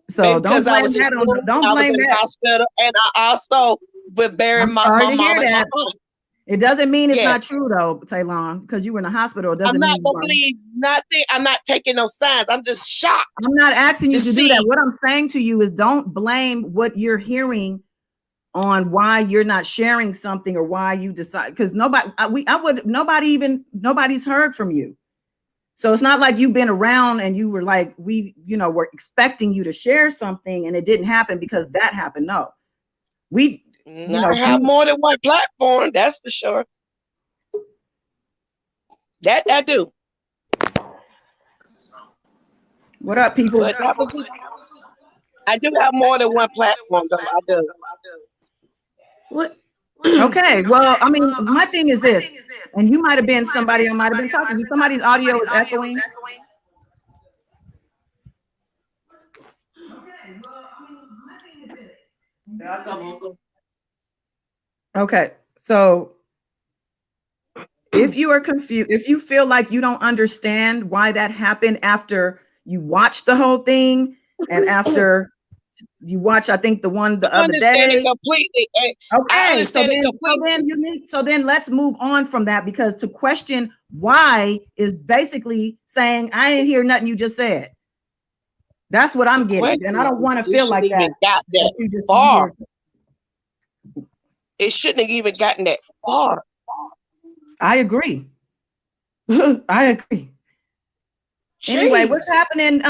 So don't blame that on. Don't blame that. Hospital, and I also would bury my mom and my aunt. It doesn't mean it's not true though, Ceylon, because you were in the hospital. It doesn't mean I'm not gonna believe nothing. I'm not taking no signs. I'm just shocked. I'm not asking you to do that. What I'm saying to you is don't blame what you're hearing on why you're not sharing something or why you decide, because nobody's heard from you. So it's not like you've been around and you were like, we're expecting you to share something and it didn't happen because that happened. No, I have more than one platform. That's for sure. That I do. What up, people? But I do have more than one platform, though. I do. What? Okay, well, I mean, my thing is this, and you might have been somebody I might have been talking to. Somebody's audio is echoing. Okay, so if you are confused, if you feel like you don't understand why that happened after you watched the whole thing and after you watch, I think the other day. Completely. Okay, so then let's move on from that, because to question why is basically saying I didn't hear nothing you just said. That's what I'm getting, and I don't want to feel like that. Got that far. It shouldn't have even gotten that far. I agree. I agree. Jeez. Anyway, what's happening,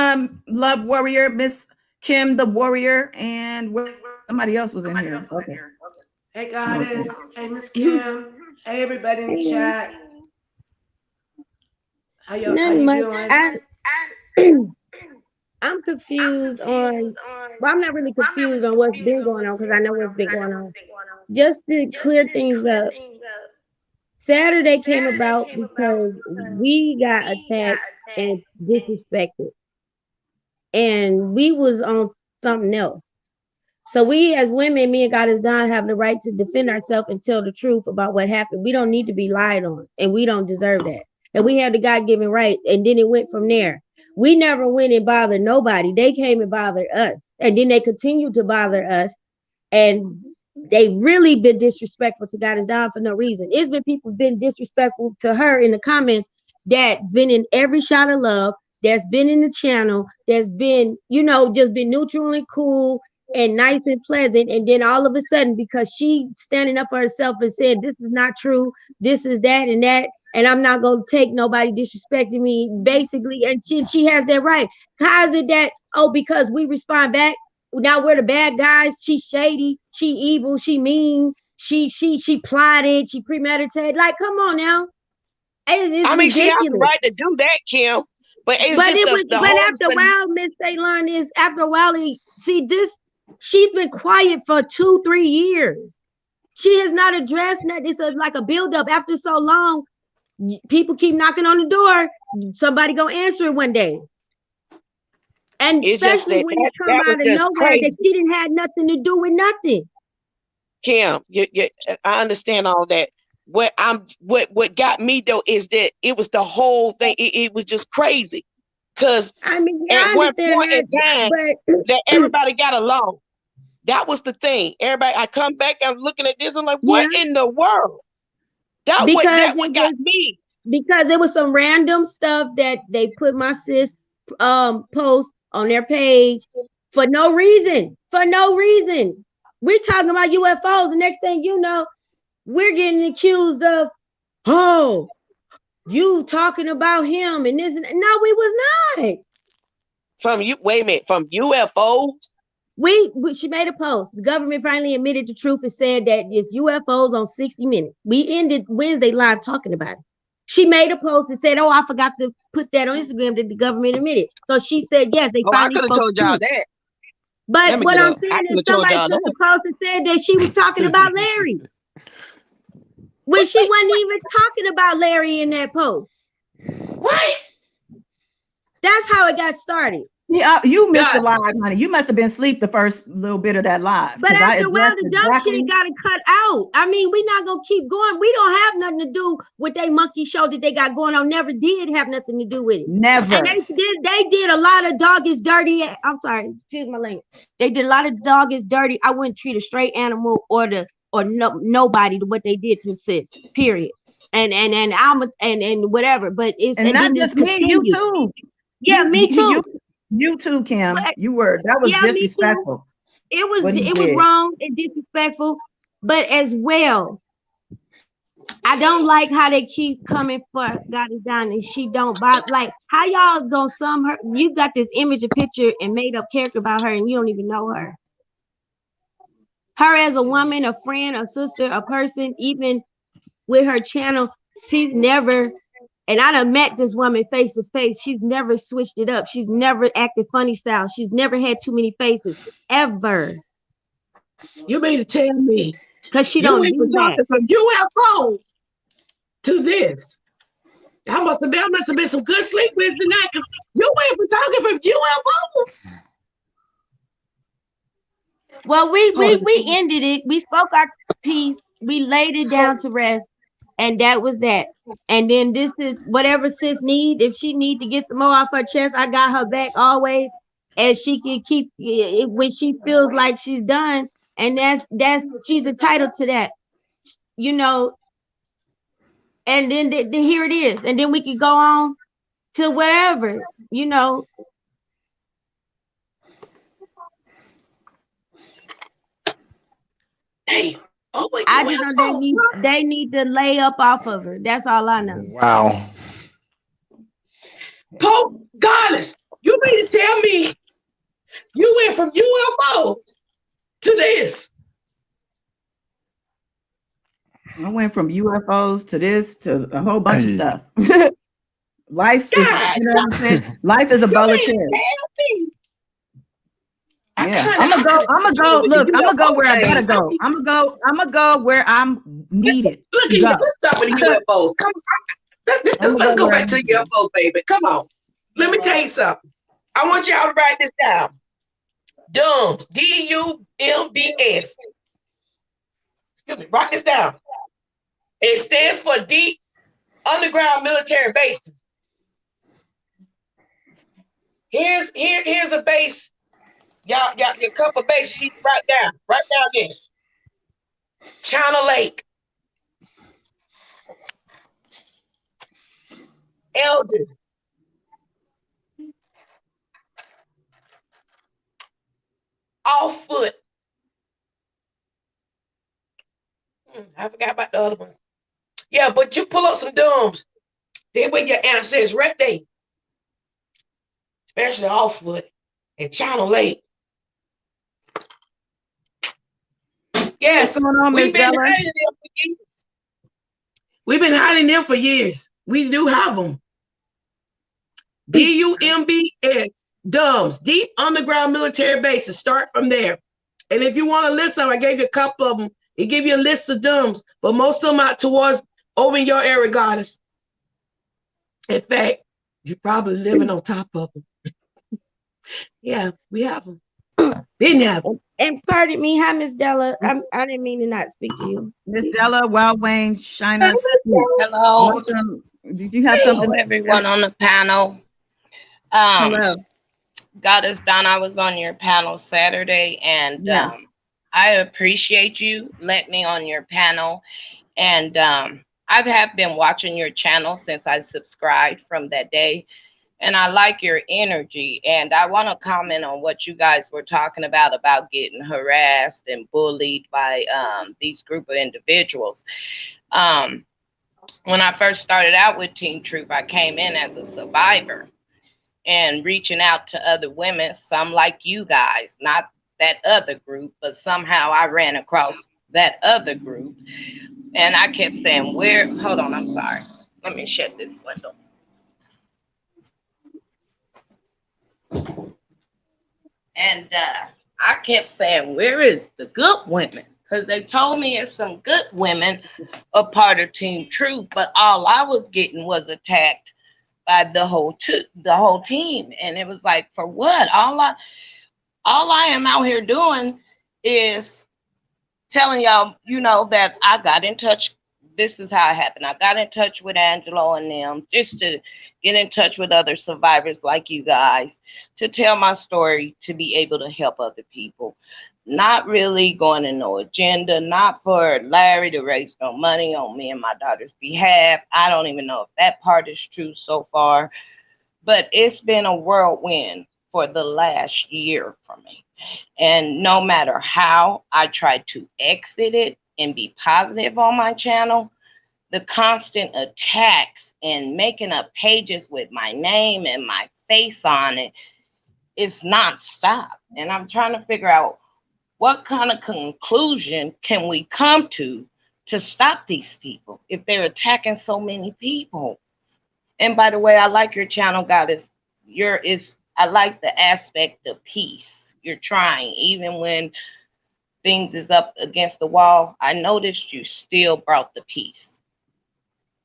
Love Warrior, Miss Kim the Warrior, and somebody else was in here. Okay. Hey, Goddess. Hey, Miss Kim. Hey, everybody in the chat. How you doing? I'm confused on. Well, I'm not really confused on what's been going on because I know what's been going on. Just to clear things up, Saturday came about because we got attacked and disrespected, and we was on something else. So we as women, me and God is done, have the right to defend ourselves and tell the truth about what happened. We don't need to be lied on, and we don't deserve that. And we had the God-given right, and then it went from there. We never went and bothered nobody. They came and bothered us, and then they continued to bother us, and they really been disrespectful to God is down for no reason. It's been people been disrespectful to her in the comments that been in every shot of love, that's been in the channel, that's been, just been neutral and cool and nice and pleasant. And then all of a sudden, because she standing up for herself and said, this is not true, this is that and that, and I'm not going to take nobody disrespecting me, basically. And she has that right. How is it that, because we respond back, now we're the bad guys? She's shady, she evil, she mean, she plotted, she premeditated. Like, come on now. It's I mean, ridiculous. she has the right to do that, Kim. But it's But just it was, the but whole after a while, Miss Ceylon is after a while. She's been quiet for 2-3 years. She has not addressed that. It's like a buildup. After so long, people keep knocking on the door. Somebody gonna answer it one day. And it's just especially when it come out of nowhere that she didn't have nothing to do with nothing. Kim, I understand all that. What got me though is that it was the whole thing. It was just crazy. Because I mean, at one point in time that everybody got along. That was the thing. Everybody, I come back, I'm looking at this, I'm like, what in the world? That what got me. Because it was some random stuff that they put my sis post on their page for no reason. For no reason. We're talking about UFOs. The next thing you know, we're getting accused of, oh, you talking about him and this. No, we was not. Wait a minute, from UFOs? She made a post. The government finally admitted the truth and said that it's UFOs on 60 Minutes. We ended Wednesday live talking about it. She made a post and said, oh, I forgot to put that on Instagram that the government admitted. So she said, yes, they finally I could have told y'all that. But what I'm saying is somebody took the post and said that she was talking about Larry. When she wasn't even talking about Larry in that post. What? That's how it got started. Yeah, you missed the live, honey. You must have been asleep the first little bit of that live. But after a while, the dumb shit got to cut out. I mean, we're not going to keep going. We don't have nothing to do with that monkey show that they got going on. Never did have nothing to do with it. Never. And they did a lot of dog is dirty. I'm sorry, excuse my language. They did a lot of dog is dirty. I wouldn't treat a straight animal or nobody to what they did to sis. Period. And whatever. But it's and not just me, you too. Yeah, me too. You too, Kim. That was disrespectful. It was wrong and disrespectful, but as well, I don't like how they keep coming for God is down and she don't bother. Like, how y'all gonna sum her? You got this image, a picture, and made up character about her, and you don't even know her. Her as a woman, a friend, a sister, a person, even with her channel, she's never. And I done met this woman face to face. She's never switched it up. She's never acted funny style. She's never had too many faces, ever. You mean to tell me? Because she don't do that. From UFO to this. That must have been some good sleep Wednesday night. You went from talking from UFOs. Well, we ended it. We spoke our piece. We laid it down to rest. And that was that. And then this is whatever sis need. If she need to get some more off her chest, I got her back always. And she can keep it when she feels like she's done. And that's she's entitled to that. And then here it is. And then we can go on to wherever, Hey. Oh my God! I just know they need to lay up off of her. That's all I know. Wow. Pope Goddess, you mean to tell me you went from UFOs to this? I went from UFOs to this to a whole bunch of stuff. Life is, life is a bowl of cherries. Yeah, I'm gonna go. Look, I'm gonna go where I gotta go. I'm gonna go where I'm needed. Look at you. Let's stop with the UFOs. Come on. Let's go back to the UFOs, baby. Come on. Let me tell you something. I want y'all to write this down. DUMBS. DUMBS. Excuse me. Write this down. It stands for Deep Underground Military Bases. Here's a base. Y'all got a couple bases you can write down. Write down this. China Lake. Elder. Off Foot. I forgot about the other ones. Yeah, but you pull up some DUMBS. Then when your answer says right there, especially Off Foot and China Lake. Yes, we've been hiding them for years. We've been hiding them for years. We do have them. DUMBS, DUMBS, Deep Underground Military Bases. Start from there. And if you want to list them, I gave you a couple of them. It give you a list of DUMBS, but most of them out towards over in your area, Goddess. In fact, you're probably living on top of them. Yeah, we have them. Didn't have them. And pardon me, hi, Miss Della. I didn't mean to not speak to you. Miss Della, Wild Wayne, Shina. Hello. Welcome. Did you have something? Hello, everyone on the panel. Hello. Goddess Dawn, I was on your panel Saturday, and I appreciate you let me on your panel. And I have been watching your channel since I subscribed from that day. And I like your energy. And I want to comment on what you guys were talking about getting harassed and bullied by these group of individuals. When I first started out with Team Truth, I came in as a survivor and reaching out to other women, some like you guys, not that other group, but somehow I ran across that other group. And I kept saying, hold on, I'm sorry. Let me shut this window. And I kept saying, where is the good women? Because they told me it's some good women a part of Team Truth, but all I was getting was attacked by the whole team. And it was like, for what? All I am out here doing is telling y'all, that I got in touch. This is how it happened. I got in touch with Angelo and them just to get in touch with other survivors like you guys, to tell my story, to be able to help other people. Not really going in no agenda, not for Larry to raise no money on me and my daughter's behalf. I don't even know if that part is true so far, but it's been a whirlwind for the last year for me. And no matter how I try to exit it and be positive on my channel, the constant attacks and making up pages with my name and my face on it, it's nonstop. And I'm trying to figure out what kind of conclusion can we come to stop these people if they're attacking so many people. And by the way, I like your channel, Goddess. I like the aspect of peace. You're trying, even when things is up against the wall. I noticed you still brought the peace.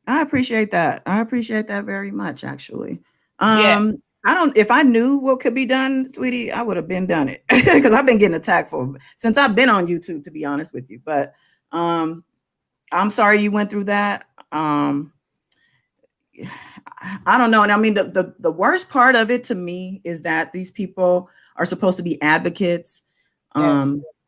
I appreciate that. I appreciate that very much, actually. If I knew what could be done, sweetie, I would have been done it, because I've been getting attacked since I've been on YouTube, to be honest with you. But I'm sorry you went through that. I don't know. And I mean, the worst part of it to me is that these people are supposed to be advocates,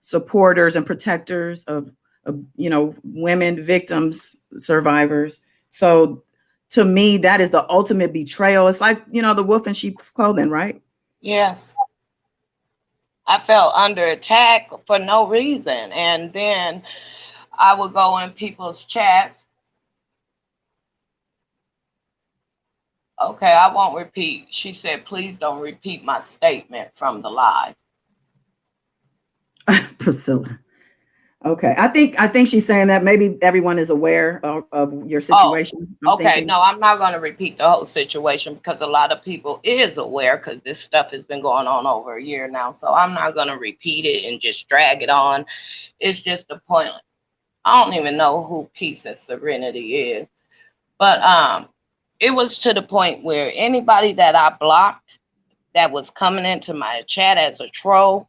supporters and protectors of women, victims, survivors. So to me, that is the ultimate betrayal. It's like, the wolf in sheep's clothing, right? Yes. I felt under attack for no reason. And then I would go in people's chats. Okay, I won't repeat. She said, please don't repeat my statement from the live. Priscilla. Okay. I think she's saying that maybe everyone is aware of your situation. Okay. No, I'm not going to repeat the whole situation because a lot of people is aware because this stuff has been going on over a year now. So I'm not going to repeat it and just drag it on. It's just a point. I don't even know who Peace and Serenity is, but it was to the point where anybody that I blocked that was coming into my chat as a troll,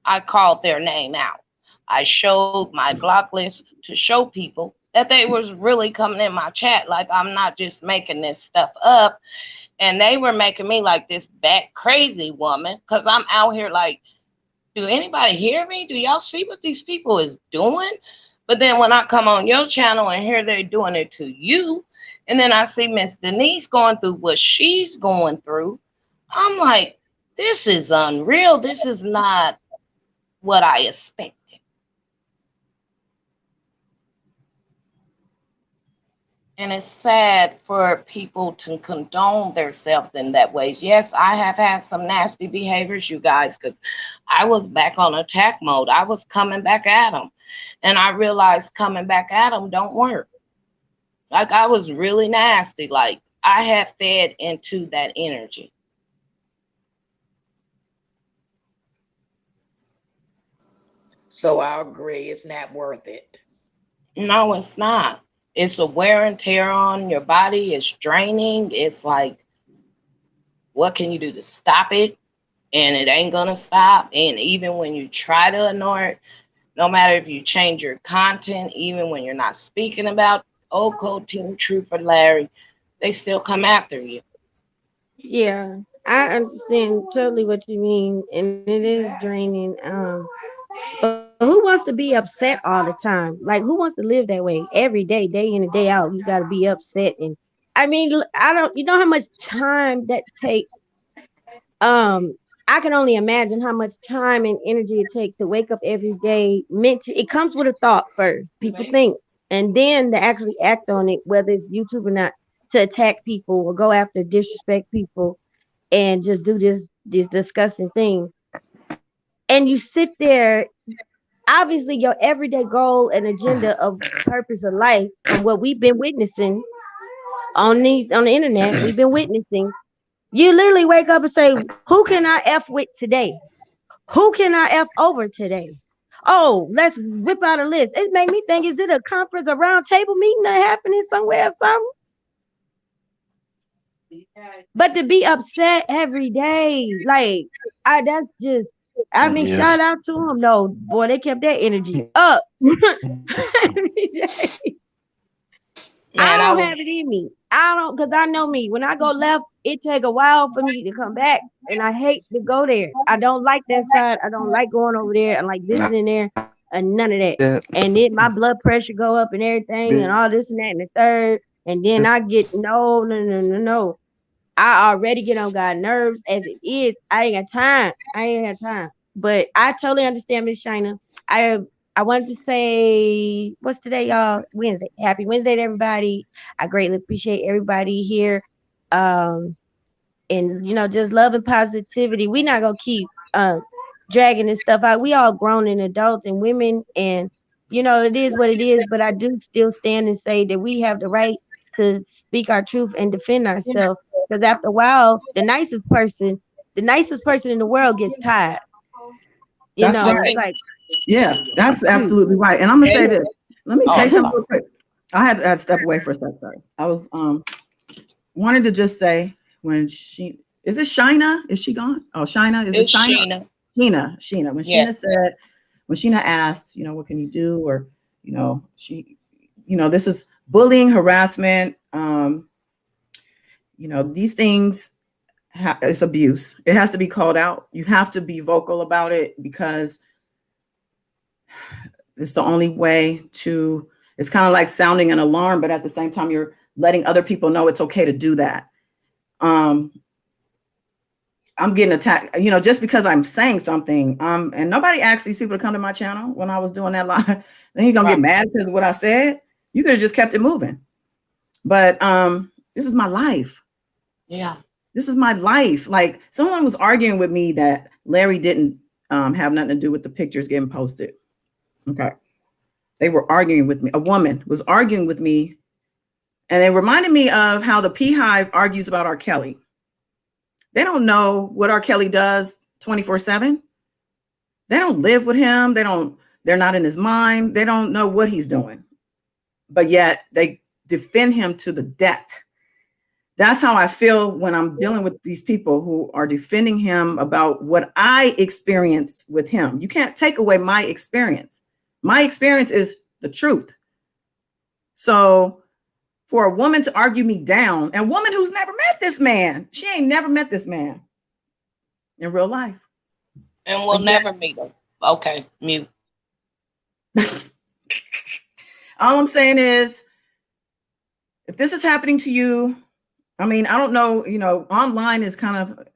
I called their name out. I showed my block list to show people that they was really coming in my chat. Like, I'm not just making this stuff up. And they were making me like this bat crazy woman because I'm out here like, do anybody hear me? Do y'all see what these people is doing? But then when I come on your channel and hear they're doing it to you, and then I see Miss Denise going through what she's going through, I'm like, this is unreal. This is not what I expected. And it's sad for people to condone themselves in that way. Yes, I have had some nasty behaviors, you guys, because I was back on attack mode. I was coming back at them. And I realized coming back at them don't work. Like, I was really nasty. Like, I had fed into that energy. So I agree, it's not worth it. No, it's not. It's a wear and tear on your body. It's draining. It's like, what can you do to stop it? And it ain't gonna stop. And even when you try to ignore it, no matter if you change your content, even when you're not speaking about Old Team Truth or Larry, they still come after you. Yeah, I understand totally what you mean, and it is draining. But who wants to be upset all the time? Like, who wants to live that way every day, day in and day out? You got to be upset, and I mean, I don't. You know how much time that takes. I can only imagine how much time and energy it takes to wake up every day. It comes with a thought first. People think, and then to actually act on it, whether it's YouTube or not, to attack people or go after, disrespect people, and just do these disgusting things. And you sit there. Obviously, your everyday goal and agenda of purpose of life, from what we've been witnessing on the internet, we've been witnessing. You literally wake up and say, "Who can I f with today? Who can I f over today? Oh, let's whip out a list." It made me think: is it a conference, a round table meeting that happening somewhere or something? But to be upset every day, like, that's just. I mean, shout out to them. No, boy, they kept their energy up every day. I don't have it in me. I don't, because I know me. When I go left, it take a while for me to come back, and I hate to go there. I don't like that side. I don't like going over there and like visiting there and none of that. And then my blood pressure go up and everything and all this and that and the third. And then I get no. I already get on God's nerves as it is. I ain't got time. I ain't had time. But I totally understand, Miss China. I wanted to say, what's today, y'all? Wednesday. Happy Wednesday to everybody. I greatly appreciate everybody here. And just love and positivity. We're not gonna keep dragging this stuff out. We all grown and adults and women, and it is what it is. But I do still stand and say that we have the right to speak our truth and defend ourselves. Because after a while, the nicest person in the world gets tired. That's right. It's like, yeah, that's absolutely right. And I'm gonna say this. Let me say something real quick. I had to step away for a sec. Sorry. I was wanted to just say, when is it Shina? Is she gone? Oh, Shina. Is it Shina? Sheena. When Sheena said, when Sheena asked, what can you do? Or, she, this is bullying, harassment. These things, it's abuse. It has to be called out. You have to be vocal about it, because it's the only way to, it's kind of like sounding an alarm, but at the same time, you're letting other people know it's okay to do that. I'm getting attacked, just because I'm saying something. And nobody asked these people to come to my channel when I was doing that live. Then you're gonna get mad because of what I said. You could have just kept it moving. But this is my life. Yeah. This is my life. Like, someone was arguing with me that Larry didn't have nothing to do with the pictures getting posted. Okay. they were arguing with me. A woman was arguing with me, and they reminded me of how the Beehive argues about R. Kelly. They don't know what R. Kelly does 24/7. They don't live with him. They're not in his mind. They don't know what he's doing. But yet they defend him to the death. That's how I feel when I'm dealing with these people who are defending him about what I experienced with him. You can't take away my experience. My experience is the truth. So for a woman to argue me down, and a woman who's never met this man, she ain't never met this man in real life. And we'll never meet him. Okay, mute. All I'm saying is, if this is happening to you, I mean, I don't know, online is kind of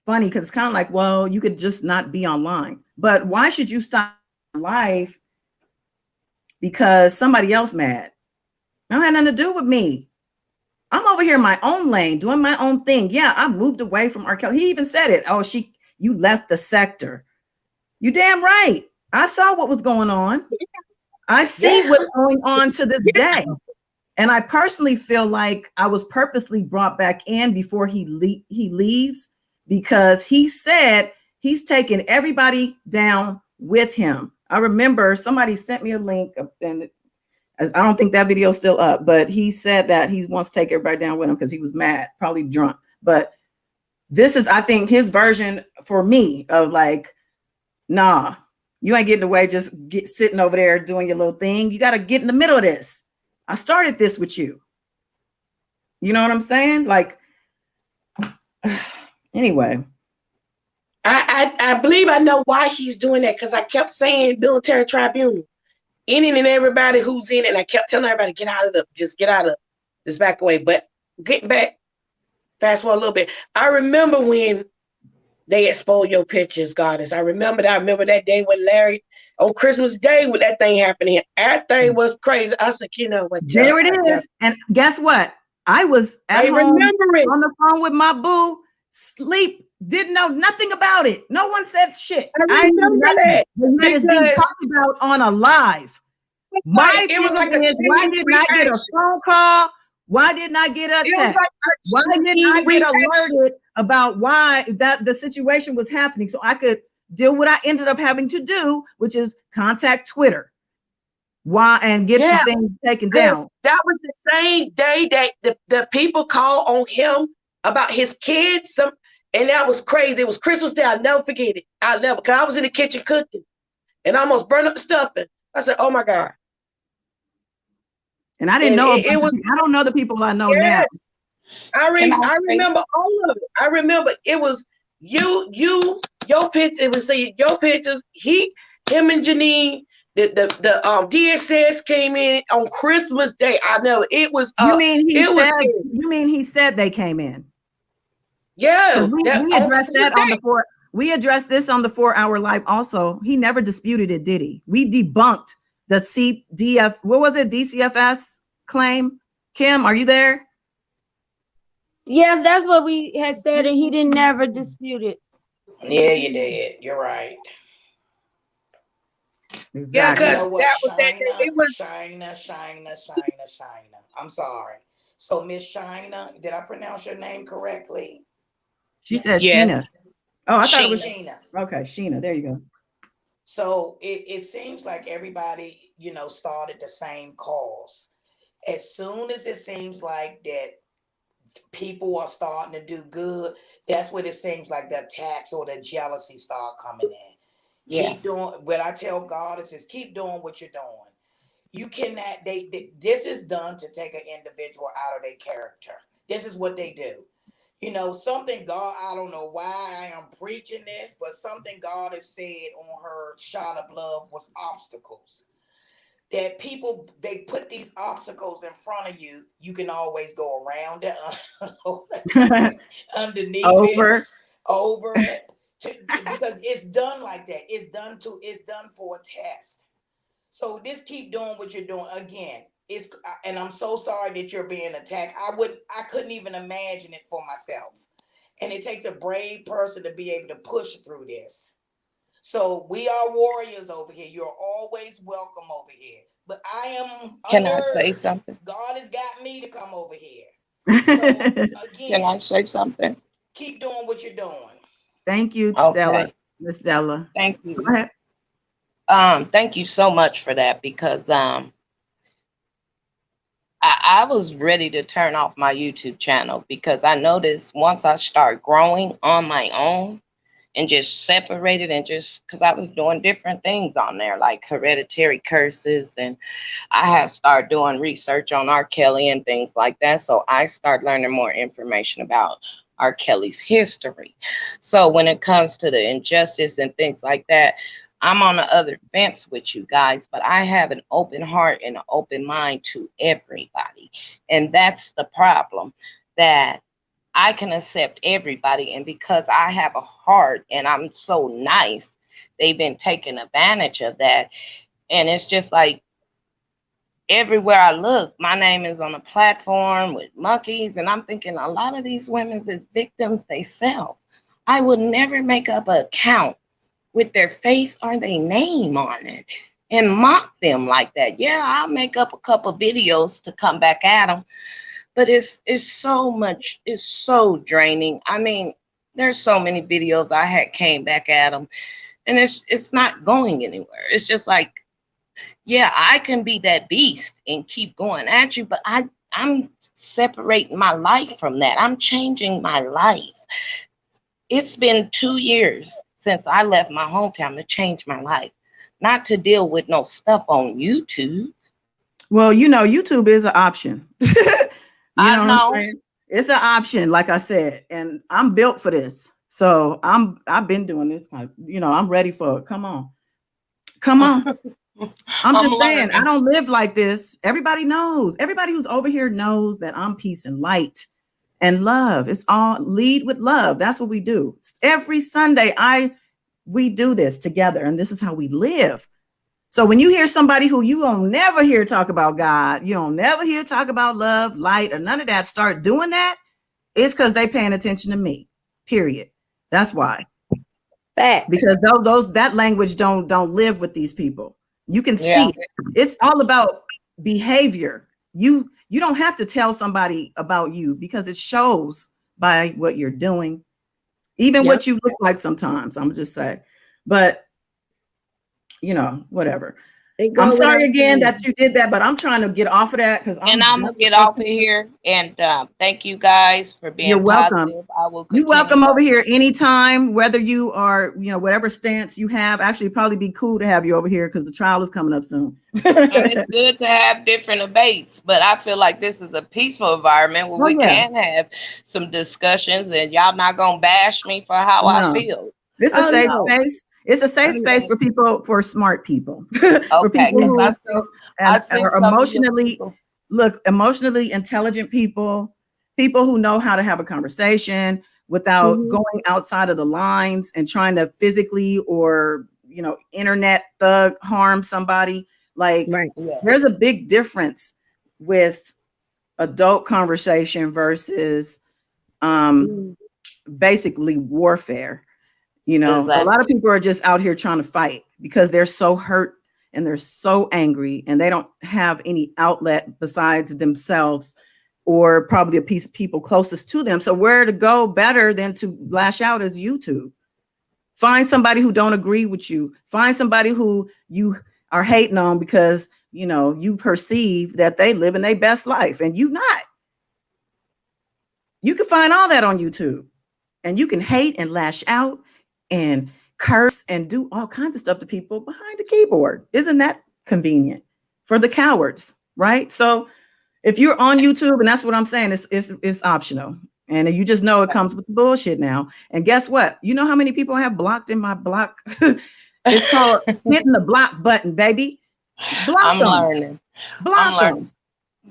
funny because it's kind of like, well, you could just not be online. But why should you stop life because somebody else mad? It don't have nothing to do with me. I'm over here in my own lane, doing my own thing. Yeah, I moved away from R. Kelly. He even said it. Oh, you left the sector. You damn right. I saw what was going on. I see what's going on to this day. And I personally feel like I was purposely brought back in before he leaves, because he said he's taking everybody down with him. I remember somebody sent me a link, and I don't think that video is still up, but he said that he wants to take everybody down with him because he was mad, probably drunk. But this is, I think, his version for me of like, nah, you ain't getting away. Just sitting over there doing your little thing. You got to get in the middle of this. I started this with you. You know what I'm saying? Like, anyway. I believe I know why he's doing that, because I kept saying military tribunal. Any and everybody who's in it, and I kept telling everybody, get out of it, just get out of this, back away. But getting back, fast forward a little bit. I remember when they exposed your pictures, Goddess. I remember that day when Larry, on Christmas Day, with that thing happening. That thing was crazy. I said, you know what? There it is. And guess what? I was at home on the phone with my boo, sleep, didn't know nothing about it. No one said shit. I remember that. But it's being talked about on a live. My thing is, why didn't I get a phone call? Why didn't I get a text? Why didn't I get alerted about why that the situation was happening so I could deal with what I ended up having to do, which is contact Twitter. Why and get the thing taken down. That was the same day that the people called on him about his kids. And that was crazy. It was Christmas Day. I'll never forget it. Because I was in the kitchen cooking and I almost burned up the stuffing. I said, oh my God. And I didn't know I don't know the people I know now. I remember all of it. I remember it was your picture. It was saying your pictures. Him and Janine. The DSS came in on Christmas Day. I know it was. You mean he said they came in? Yeah, we addressed that on the 4. We addressed this on the 4-hour live. Also, he never disputed it, did he? We debunked the DCFS claim. Kim, are you there? Yes, that's what we had said, and he didn't never dispute it. Yeah, you did. You're right. Exactly. Yeah, because that was Shina. I'm sorry. So Miss Shina, did I pronounce your name correctly? She said Sheena. Oh, I thought it was Sheena. Okay, Sheena. There you go. So it seems like everybody, started the same cause. As soon as it seems like that people are starting to do good, that's what it seems like the attacks or the jealousy start coming in. Yes. Keep doing what I tell God is keep doing what you're doing. You cannot, this is done to take an individual out of their character. This is what they do. Something God, I don't know why I am preaching this, but something God has said on her shot of love was obstacles. That people, they put these obstacles in front of you. You can always go around it, underneath over it. Because it's done like that. It's done for a test. So just keep doing what you're doing. Again, and I'm so sorry that you're being attacked. I couldn't even imagine it for myself. And it takes a brave person to be able to push through this. So we are warriors over here. You're always welcome over here. but I am Can I say something? God has got me to come over here. So Can I again, say something? keep doing what you're doing. Thank you, Della. Okay. Miss Della. Thank Go you. ahead. Thank you so much for that, because I was ready to turn off my YouTube channel, because I noticed once I start growing on my own and just separated, and just because I was doing different things on there, like hereditary curses, and I had started doing research on R. Kelly and things like that. So I started learning more information about R. Kelly's history. So when it comes to the injustice and things like that, I'm on the other fence with you guys, but I have an open heart and an open mind to everybody. And that's the problem, that I can accept everybody. And because I have a heart and I'm so nice, they've been taking advantage of that. And it's just like, everywhere I look, my name is on a platform with monkeys. And I'm thinking a lot of these women is victims themselves. I would never make up an account with their face or their name on it and mock them like that. Yeah, I'll make up a couple videos to come back at them, but it's so much, it's so draining. I mean, there's so many videos I had came back at them, and it's not going anywhere. It's just like, yeah, I can be that beast and keep going at you, but I'm separating my life from that. I'm changing my life. It's been 2 years since I left my hometown to change my life, not to deal with no stuff on YouTube. Well, YouTube is an option. I What I'm know. saying? It's an option, like I said, and I'm built for this. So I've been doing this I'm ready for it. Come on. Come on. I'm just saying, I don't live like this. Everybody knows. Everybody who's over here knows that I'm peace and light and love. It's all lead with love. That's what we do. Every Sunday, we do this together, and this is how we live. So when you hear somebody who you don't never hear talk about God, you don't never hear talk about love, light, or none of that, start doing that, it's because they paying attention to me. Period. That's why. Fact. Because that language don't live with these people. You can see it. It's all about behavior. You don't have to tell somebody about you, because it shows by what you're doing, even what you look like sometimes. I'm just saying, but whatever. I'm sorry again that you did that, but I'm trying to get off of that because I'm gonna get off of here. And thank you guys for being You're welcome. positive. I will continue. You're welcome over here anytime, whether you are, whatever stance you have. Actually, it'd probably be cool to have you over here because the trial is coming up soon. And it's good to have different debates, but I feel like this is a peaceful environment where we can have some discussions, and y'all not gonna bash me for how I feel. This is a safe space. It's a safe space for people, for smart people, for people who are emotionally intelligent people who know how to have a conversation without going outside of the lines and trying to physically or, internet thug harm somebody. Like, there's a big difference with adult conversation versus basically warfare. A lot of people are just out here trying to fight because they're so hurt and they're so angry and they don't have any outlet besides themselves or probably a piece of people closest to them. So where to go better than to lash out is YouTube. Find somebody who don't agree with you. Find somebody who you are hating on because, you perceive that they live in their best life and you not. You can find all that on YouTube, and you can hate and lash out and curse and do all kinds of stuff to people behind the keyboard. Isn't that convenient for the cowards, right? So if you're on YouTube, and that's what I'm saying, it's optional. And you just know it comes with the bullshit now. And guess what? You know how many people I have blocked in my block? It's called hitting the block button, baby. I'm learning. But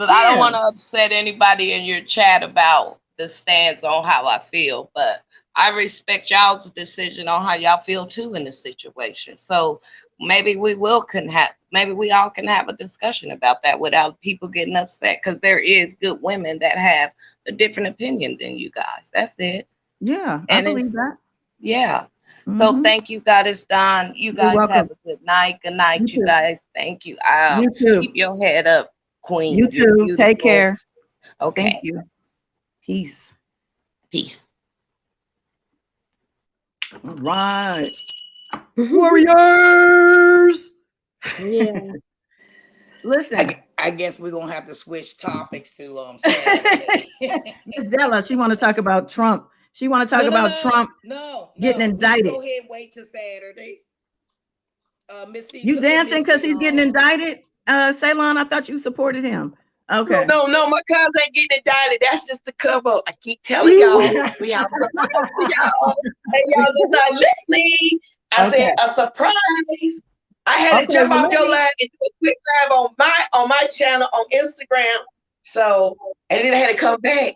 I don't want to upset anybody in your chat about the stance on how I feel, but I respect y'all's decision on how y'all feel too in the situation. So maybe we all can have a discussion about that without people getting upset, because there is good women that have a different opinion than you guys. That's it. Yeah, I believe that. Yeah. So thank you, Goddess Dawn. You You're guys have welcome. a good night. Good night, You you too. guys. Thank you. You too. Keep your head up, Queen. You You're too. beautiful. Take care. Okay. Thank you. Peace. Peace. All right. Warriors. Yeah. Listen. I guess we're gonna have to switch topics to Saturday. Miss Della, she want to talk about Trump. She want to talk about Trump getting indicted. Go ahead, wait till Saturday. Miss C, you dancing because he's getting indicted? Ceylon, I thought you supported him. Okay. No, my cuz ain't getting indicted. That's just the cover up. I keep telling y'all, we have a surprise for y'all, and y'all just not listening. I said a surprise. I had to jump off your line and do a quick grab on my channel on Instagram. So, and then I had to come back.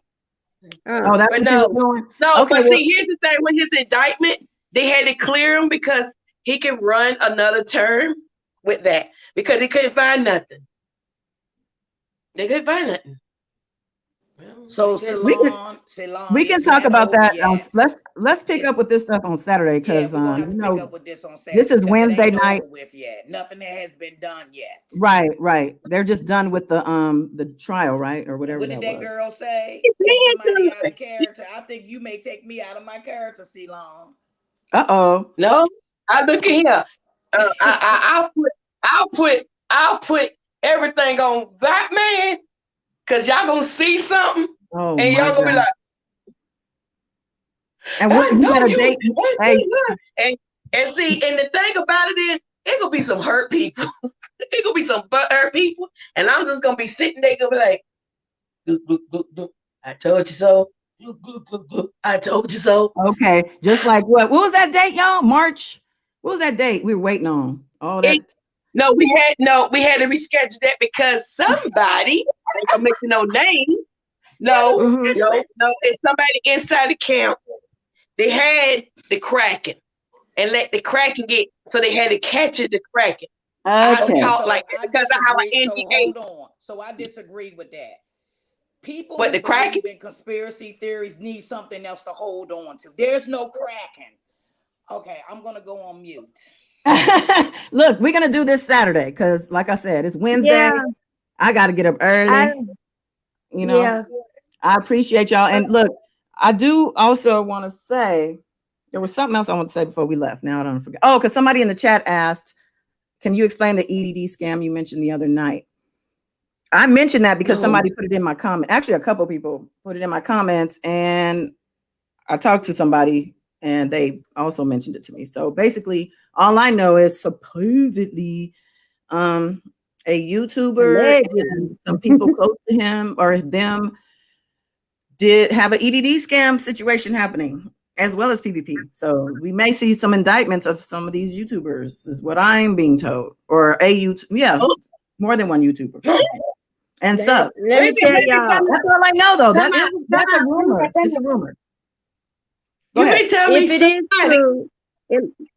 Oh, that's but what you were doing? No, Okay, but see, here's the thing with his indictment, they had to clear him because he can run another term with that because they couldn't find nothing. They couldn't find nothing. So Ceylon, we can talk about that. Let's pick up with this stuff on Saturday because we're gonna have to pick up with this on Saturday. This is Wednesday night. With yet. Nothing has been done yet. Right. They're just done with the trial, right, or whatever. What did that girl say? Take somebody out of character. I think you may take me out of my character, Ceylon. No, I look at here. I'll put everything on that man because y'all gonna see something and y'all gonna be like, and you got a date. And see, and the thing about it is, it gonna be some hurt people. It gonna be some hurt people, and I'm just gonna be sitting there, gonna be like, I told you so. I told you so. Okay, just like what was that date, y'all? March. What was that date we were waiting on? Oh, that. We had to reschedule that because somebody, I ain't gonna mention no names. No, it's somebody inside the camp. They had the Kraken and let the Kraken get, so they had to catch it, the Kraken. Okay. Because of how I NDA. Hold on. So I disagree with that. People who believe in conspiracy theories need something else to hold on to. There's no Kraken. Okay, I'm gonna go on mute. Look, we're gonna do this Saturday because, like I said, it's Wednesday. Yeah. I got to get up early. I appreciate y'all. And look, I do also want to say there was something else I want to say before we left. Now I don't forget. Oh, because somebody in the chat asked, "Can you explain the EDD scam you mentioned the other night?" I mentioned that because somebody put it in my comment. Actually, a couple people put it in my comments, and I talked to somebody, and they also mentioned it to me. So basically, all I know is supposedly a YouTuber and some people close to him or them did have an EDD scam situation happening, as well as PvP. So we may see some indictments of some of these YouTubers, is what I'm being told, or more than one YouTuber. And so let me tell y'all. That's all I know, though. That's a rumor. It's a rumor. You may tell me if it is true.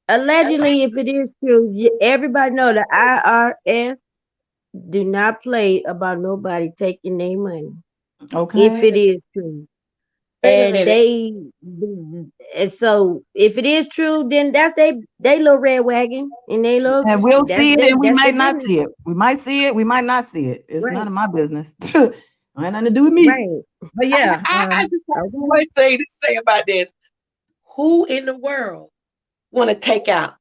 Allegedly, if it is true, everybody know the IRS do not play about nobody taking their money. Okay. If it is true. And so if it is true, then that's they little red wagon and they little, and we'll see it and we might not see it. We might see it, we might not see it. It's none of my business. It ain't nothing to do with me. Right. But yeah. I just have one thing to say about this. Who in the world want to take out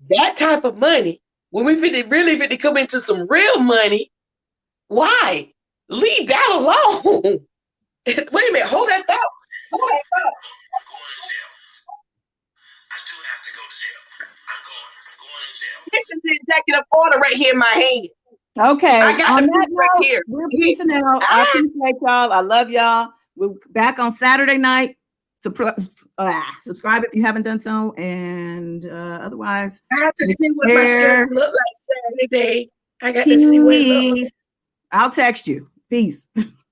that type of money when we really come into some real money? Why? Leave that alone. Wait a minute, hold that thought. I do have to go to jail. I'm going to jail. This is the executive order right here in my hand. Okay. I got the piece right here. We're peacing out. I appreciate y'all. I love y'all. We're back on Saturday night. Subscribe if you haven't done so. And otherwise, I have to see what my schedule look like Saturday. I got to see what it looks like. I'll text you. Peace.